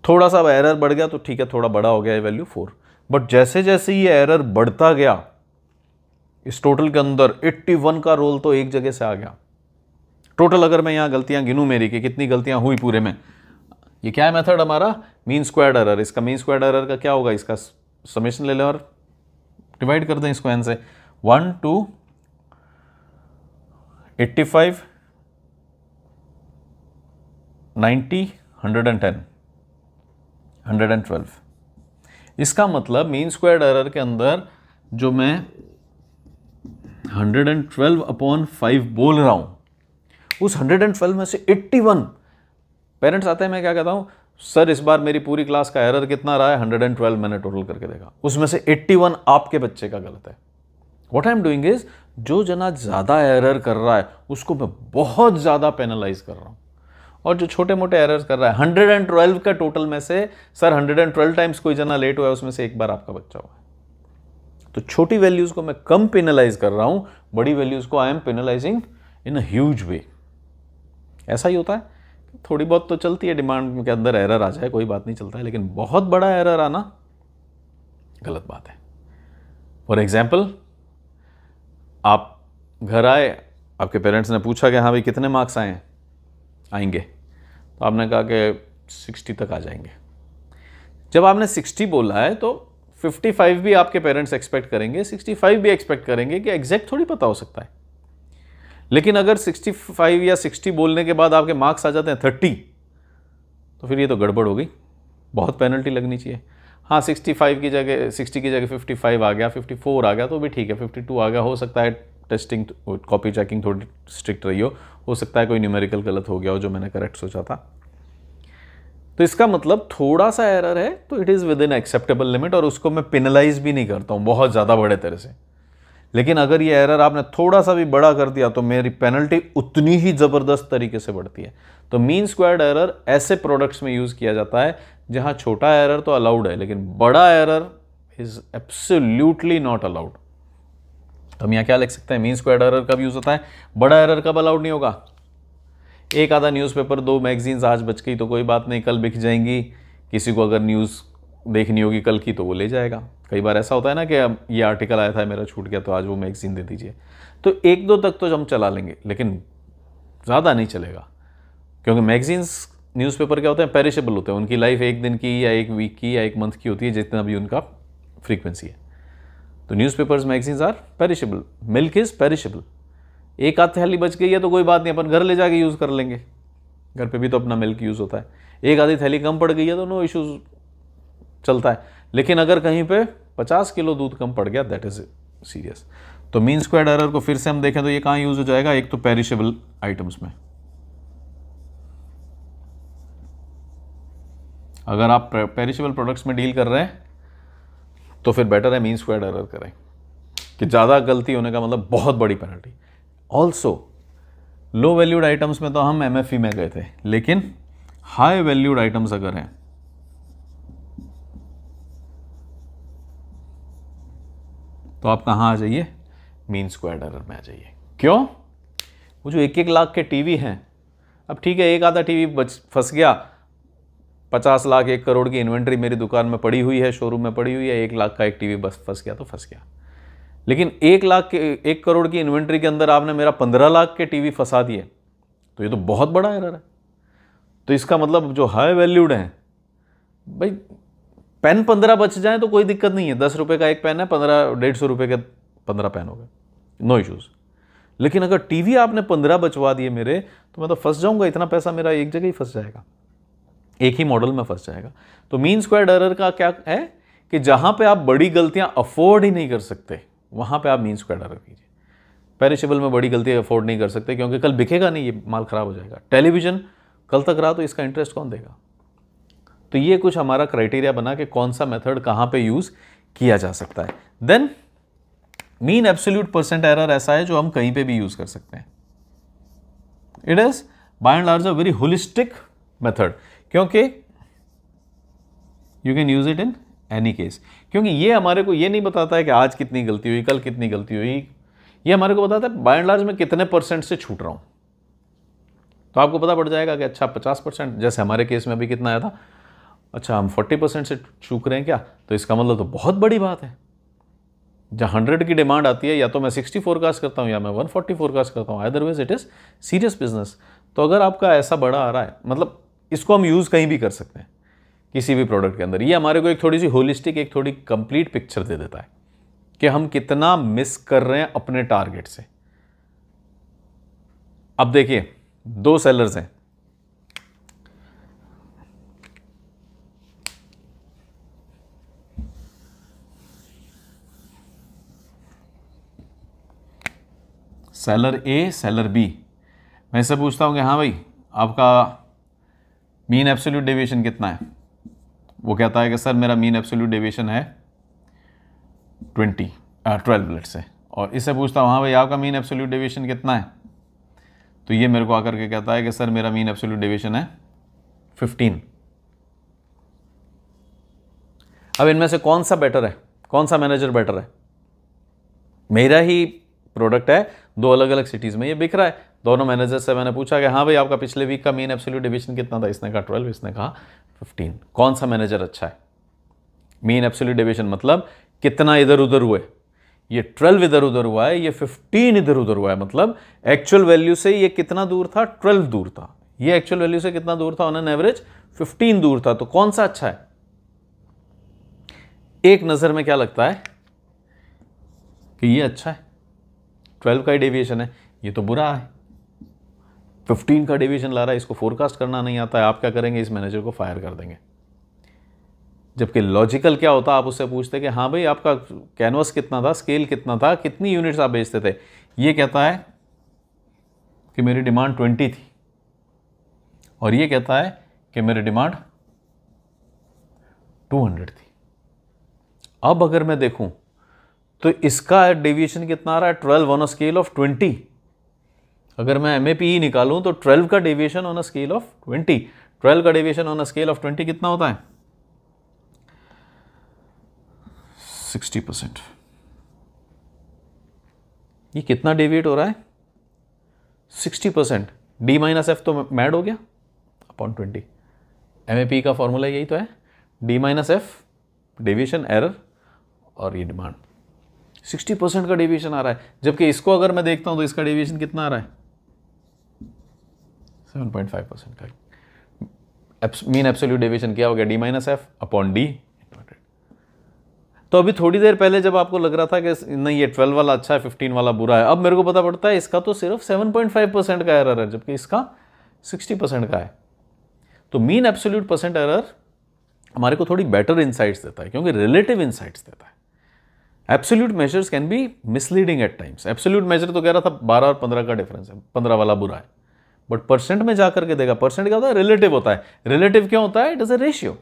थोड़ा सा एरर बढ़ गया तो ठीक है, थोड़ा बड़ा हो गया वैल्यू 4, बट जैसे जैसे ये एरर बढ़ता गया इस टोटल के अंदर 81 का रोल तो एक जगह से आ गया। टोटल अगर मैं यहां गलतियां गिनूं मेरी कि कितनी गलतियां हुई पूरे में, ये क्या है मेथड हमारा, मीन स्क्वायर्ड एरर। इसका मीन स्क्वायर्ड एरर का क्या होगा, इसका समेशन ले लें और डिवाइड कर दें इसको n से, 1 2 85 90 110 112। इसका मतलब मीन स्क्वायर्ड एरर के अंदर जो मैं 112/5 बोल रहा हूं, उस 112 में से 81 पेरेंट्स आते हैं, मैं क्या कहता हूं, सर इस बार मेरी पूरी क्लास का एरर कितना रहा है, 112 मैंने टोटल करके देखा, उसमें से 81 आपके बच्चे का गलत है। What I am doing is, जो जना ज्यादा एरर कर रहा है उसको मैं बहुत ज्यादा पेनलाइज कर रहा हूं, और जो छोटे मोटे एरर्स कर रहा है, 112 का टोटल में से सर 112 टाइम्स कोई जना लेट हुआ है, उसमें से एक बार आपका बच्चा हुआ है। तो छोटी वैल्यूज को मैं कम पेनलाइज कर रहा हूं, बड़ी वैल्यूज को I am पेनलाइजिंग in a huge वे। ऐसा ही होता है, थोड़ी बहुत तो चलती है डिमांड के अंदर एरर आ जाए, कोई बात नहीं, चलता है, लेकिन बहुत बड़ा एरर आना गलत बात है। फॉर एग्जाम्पल, आप घर आए, आपके पेरेंट्स ने पूछा कि हाँ भाई कितने मार्क्स आएंगे, तो आपने कहा कि 60 तक आ जाएंगे। जब आपने 60 बोला है तो 55 भी आपके पेरेंट्स एक्सपेक्ट करेंगे, 65 भी एक्सपेक्ट करेंगे कि एग्जैक्ट थोड़ी पता हो सकता है। लेकिन अगर 65 या 60 बोलने के बाद आपके मार्क्स आ जाते हैं 30, तो फिर ये तो गड़बड़ हो गई, बहुत पेनल्टी लगनी चाहिए। हाँ, 60 की जगह 55 आ गया, 54 आ गया तो भी ठीक है, 52 आ गया, हो सकता है टेस्टिंग कॉपी चेकिंग थोड़ी स्ट्रिक्ट रही हो सकता है कोई न्यूमेरिकल गलत हो गया हो जो मैंने करेक्ट सोचा था। तो इसका मतलब थोड़ा सा एरर है तो it is with in acceptable limit, और उसको मैं पेनलाइज भी नहीं करता हूँ बहुत ज़्यादा बड़े तरह से। लेकिन अगर ये एरर आपने थोड़ा सा भी बड़ा कर दिया तो मेरी पेनल्टी उतनी ही ज़बरदस्त तरीके से बढ़ती है। तो मीन स्क्वायर्ड एरर ऐसे प्रोडक्ट्स में यूज़ किया जाता है जहाँ छोटा एरर तो अलाउड है लेकिन बड़ा error is absolutely not allowed. तो हम यहाँ क्या लिख सकते हैं, मीन स्क्वायर्ड एरर कब यूज़ होता है, बड़ा एरर कब अलाउड नहीं होगा। एक आधा न्यूज़पेपर 2 मैगजीन्स आज बच गई तो कोई बात नहीं, कल बिक जाएंगी। किसी को अगर न्यूज़ देखनी होगी कल की तो वो ले जाएगा। कई बार ऐसा होता है ना कि अब ये आर्टिकल आया था मेरा छूट गया तो आज वो मैगजीन दे दीजिए। तो 1-2 तक तो हम चला लेंगे लेकिन ज़्यादा नहीं चलेगा, क्योंकि मैगजीन्स न्यूज़पेपर क्या होते हैं, पेरिशेबल होते हैं, उनकी लाइफ 1 दिन की या 1 वीक की या 1 मंथ की होती है, जितना भी उनका फ्रीक्वेंसी है। तो newspapers magazines are perishable, milk is perishable. एक आध थैली बच गई है तो कोई बात नहीं, अपन घर ले जाके यूज़ कर लेंगे, घर पे भी तो अपना मिल्क यूज़ होता है। एक आधी थैली कम पड़ गई है तो नो इश्यूज, चलता है। लेकिन अगर कहीं पे 50 किलो दूध कम पड़ गया दैट इज सीरियस। तो मीन स्क्वायर्ड एरर को फिर से हम देखें तो ये कहाँ यूज़ हो जाएगा, एक तो पेरिशेबल आइटम्स में, अगर आप पेरिशेबल प्रोडक्ट्स में डील कर रहे हैं तो फिर बेटर है मीन स्क्वायर्ड एरर करें, कि ज़्यादा गलती होने का मतलब बहुत बड़ी penalty. Also low valued items में तो हम MFE में गए थे, लेकिन हाई वैल्यूड आइटम्स अगर हैं तो आप कहाँ आ जाइए, मीन स्क्वायर्ड एरर में आ जाइए। क्यों? वो जो 1-1 लाख के टीवी हैं, अब ठीक है एक आधा टीवी फंस गया, 50 लाख 1 करोड़ की इन्वेंट्री मेरी दुकान में पड़ी हुई है, शोरूम में पड़ी हुई है, 1 लाख का एक टीवी बस फंस गया तो फंस गया। लेकिन 1 करोड़ की इन्वेंट्री के अंदर आपने मेरा 15 लाख के टीवी फंसा दिए, तो ये तो बहुत बड़ा एरर है। तो इसका मतलब जो हाई वैल्यूड हैं भाई, पेन 15 बच जाए तो कोई दिक्कत नहीं है, 10 रुपये का एक पेन है, 150 रुपये के 15 पेन हो गए, नो इश्यूज। लेकिन अगर टीवी आपने 15 बचवा दिए मेरे, तो मैं तो फंस जाऊंगा, इतना पैसा मेरा एक जगह ही फंस जाएगा, एक ही मॉडल में फंस जाएगा। तो मीन स्क्वायर्ड एरर का क्या है कि जहां पे आप बड़ी गलतियां अफोर्ड ही नहीं कर सकते, वहां पे आप मीन स्क्वायर्ड एरर कीजिए। पेरिशेबल में बड़ी गलती अफोर्ड नहीं कर सकते क्योंकि कल बिकेगा नहीं, ये माल खराब हो जाएगा। टेलीविजन कल तक रहा तो इसका इंटरेस्ट कौन देगा? तो ये कुछ हमारा क्राइटेरिया बना कि कौन सा मेथड कहां पे यूज किया जा सकता है। Then mean absolute percent error ऐसा है जो हम कहीं पे भी यूज कर सकते हैं। It is by and large a very holistic method, क्योंकि you can use it in any case. क्योंकि ये हमारे को ये नहीं बताता है कि आज कितनी गलती हुई, कल कितनी गलती हुई, ये हमारे को बताता है बाय एंड लार्ज में कितने % से छूट रहा हूं। तो आपको पता पड़ जाएगा कि अच्छा 50%, जैसे हमारे केस में अभी कितना आया था, अच्छा हम 40% से चूक रहे हैं क्या, तो इसका मतलब तो बहुत बड़ी बात है। जहाँ 100 की डिमांड आती है, या तो मैं 60 फोरकास्ट करता हूँ या मैं 140 फोरकास्ट करता हूँ, otherwise it is serious business. तो अगर आपका ऐसा बड़ा आ रहा है, मतलब इसको हम यूज़ कहीं भी कर सकते हैं किसी भी प्रोडक्ट के अंदर। ये हमारे को एक थोड़ी सी होलिस्टिक, एक थोड़ी कंप्लीट पिक्चर दे देता है कि हम कितना मिस कर रहे हैं अपने टारगेट से। अब देखिए 2 सेलर्स हैं, सेलर ए, सेलर बी। मैं इससे पूछता हूं कि हाँ भाई आपका मीन एब्सोल्यूट डेविएशन कितना है? वो कहता है कि सर मेरा मीन एब्सोल्यूट डेविएशन है 12 लेट से। और इससे पूछता हूँ हाँ भाई आपका मीन एब्सोल्यूट डेविएशन कितना है? तो ये मेरे को आकर के कहता है कि सर मेरा मीन एब्सोल्यूट डेविएशन है 15। अब इनमें से कौन सा बेटर है, कौन सा मैनेजर बेटर है? मेरा ही प्रोडक्ट है, 2 अलग अलग सिटीज़ में ये बिक रहा है। दोनों मैनेजर से मैंने पूछा कि हाँ भाई आपका पिछले वीक का मीन एब्सोल्यूट डेविएशन कितना था? इसने कहा 12, इसने कहा 15। कौन सा मैनेजर अच्छा है? मीन एब्सोल्यूट डेविएशन मतलब कितना इधर उधर हुए, ये 12 इधर उधर हुआ है, ये 15 इधर उधर हुआ है, मतलब एक्चुअल वैल्यू से ये कितना दूर था? 12 दूर था। ये एक्चुअल वैल्यू से कितना दूर था? ऑन एन एवरेज 15 दूर था। तो कौन सा अच्छा है? एक नजर में क्या लगता है कि ये अच्छा है, 12 का ही डेविएशन है, ये तो बुरा है, 15 का डेविएशन ला रहा है, इसको फोरकास्ट करना नहीं आता है। आप क्या करेंगे? इस मैनेजर को फायर कर देंगे। जबकि लॉजिकल क्या होता, आप उससे पूछते कि हाँ भाई आपका कैनवस कितना था, स्केल कितना था, कितनी यूनिट्स आप बेचते थे? ये कहता है कि मेरी डिमांड 20 थी, और ये कहता है कि मेरी डिमांड 200 थी। अब अगर मैं देखूं तो इसका डेविएशन कितना आ रहा है? 12 ऑन अ स्केल ऑफ 20। अगर मैं MAPE निकालूं तो 12 का deviation on a scale of 20, 12 का deviation on a scale of 20 कितना होता है? 60%। ये कितना डेविएट हो रहा है? 60%। D-F तो मैड हो गया अपॉन 20। MAPE का फॉर्मूला यही तो है, D-F डेविएशन, एरर और ये डिमांड। 60% का डेविएशन आ रहा है, जबकि इसको अगर मैं देखता हूं तो इसका डेविएशन कितना आ रहा है? 7.5% का। मीन एब्सोल्यूट डेविएशन क्या हो गया? D-F upon D। तो अभी थोड़ी देर पहले जब आपको लग रहा था कि नहीं ये 12 वाला अच्छा है, 15 वाला बुरा है, अब मेरे को पता पड़ता है इसका तो सिर्फ 7.5% का एरर है, जबकि इसका 60% का है। तो मीन एब्सोल्यूट परसेंट एरर हमारे को थोड़ी बेटर इनसाइट्स देता है, क्योंकि रिलेटिव इनसाइट्स देता है। Absolute measures can be misleading at times. Absolute measure तो कह रहा था 12 और 15 का डिफरेंस है, 15 वाला बुरा है, बट परसेंट में जाकर के देगा। परसेंट क्या होता है? रिलेटिव होता है। रिलेटिव क्यों होता है? It is a ratio.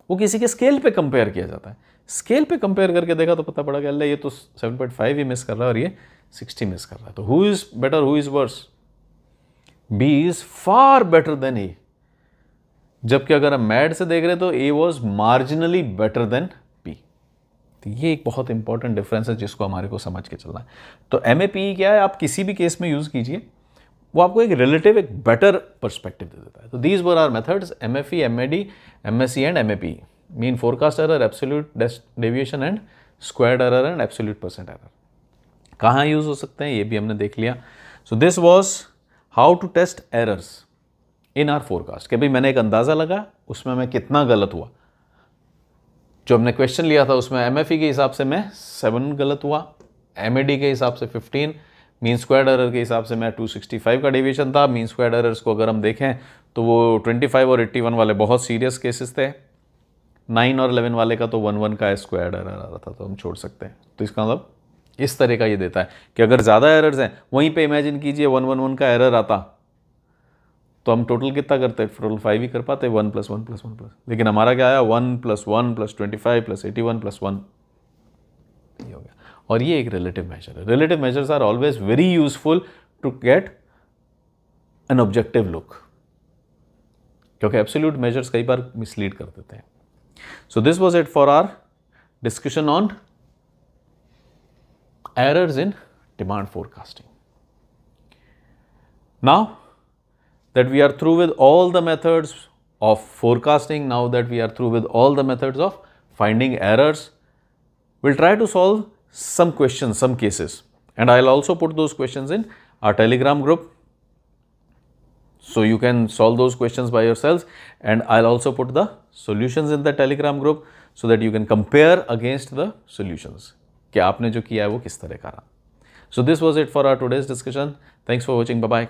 वो किसी के स्केल पे कंपेयर किया जाता है। स्केल पे कंपेयर करके देखा तो पता पड़ा कि अल्लाह ये तो 7.5 ही मिस कर रहा है और ये 60 मिस कर रहा है। तो who is better, who is worse? B is far better than A. जबकि अगर हम मैड से देख रहे हैं तो A was marginally better than B. तो ये एक बहुत इंपॉर्टेंट डिफरेंस है जिसको हमारे को समझ के चलना है। तो MAPE क्या है, आप किसी भी केस में यूज कीजिए, वो आपको एक रिलेटिव, एक बेटर पर्सपेक्टिव दे देता है। तो these were our methods, MFE, MAD, MSE and MAPE। Mean forecast error, absolute deviation and squared error and absolute percent error. कहाँ यूज हो सकते हैं ये भी हमने देख लिया। So this was how to test errors in our forecast. कि भाई मैंने एक अंदाजा लगा, उसमें मैं कितना गलत हुआ। जो हमने क्वेश्चन लिया था उसमें MFE के हिसाब से मैं 7 गलत हुआ, MAD के हिसाब से 15, मीन स्क्वायर्ड एरर के हिसाब से मैं 265 का डेविएशन था। मीन स्क्वायर्ड एरर्स को अगर हम देखें तो वो 25 और 81 वाले बहुत सीरियस केसेस थे। 9 और 11 वाले का तो 1 का स्क्वायर्ड एरर आ रहा था, तो हम छोड़ सकते हैं। तो इसका मतलब इस तरह का ये देता है कि अगर ज़्यादा एरर्स हैं, वहीं पे इमेजिन कीजिए 111 का एरर आता तो हम टोटल कितना करते, टोटल 5 ही कर पाते, 1 + 1 + 1 +। लेकिन हमारा क्या आया, 1 + 1 + 25 + 81 + 1, ये हो गया। और ये एक रिलेटिव मेजर है। Relative measures are always very useful to get an objective look, क्योंकि एब्सोल्यूट मेजर्स कई बार मिसलीड कर देते हैं। So this was it for our discussion on errors in demand forecasting. Now that we are through with all the methods of forecasting, now that we are through with all the methods of finding errors, we'll try to solve some questions, some cases, and I'll also put those questions in our Telegram group. So you can solve those questions by yourselves, and I'll also put the solutions in the Telegram group so that you can compare against the solutions. कि आपने जो किया है वो किस तरह का रहा। So this was it for our today's discussion. Thanks for watching, bye bye.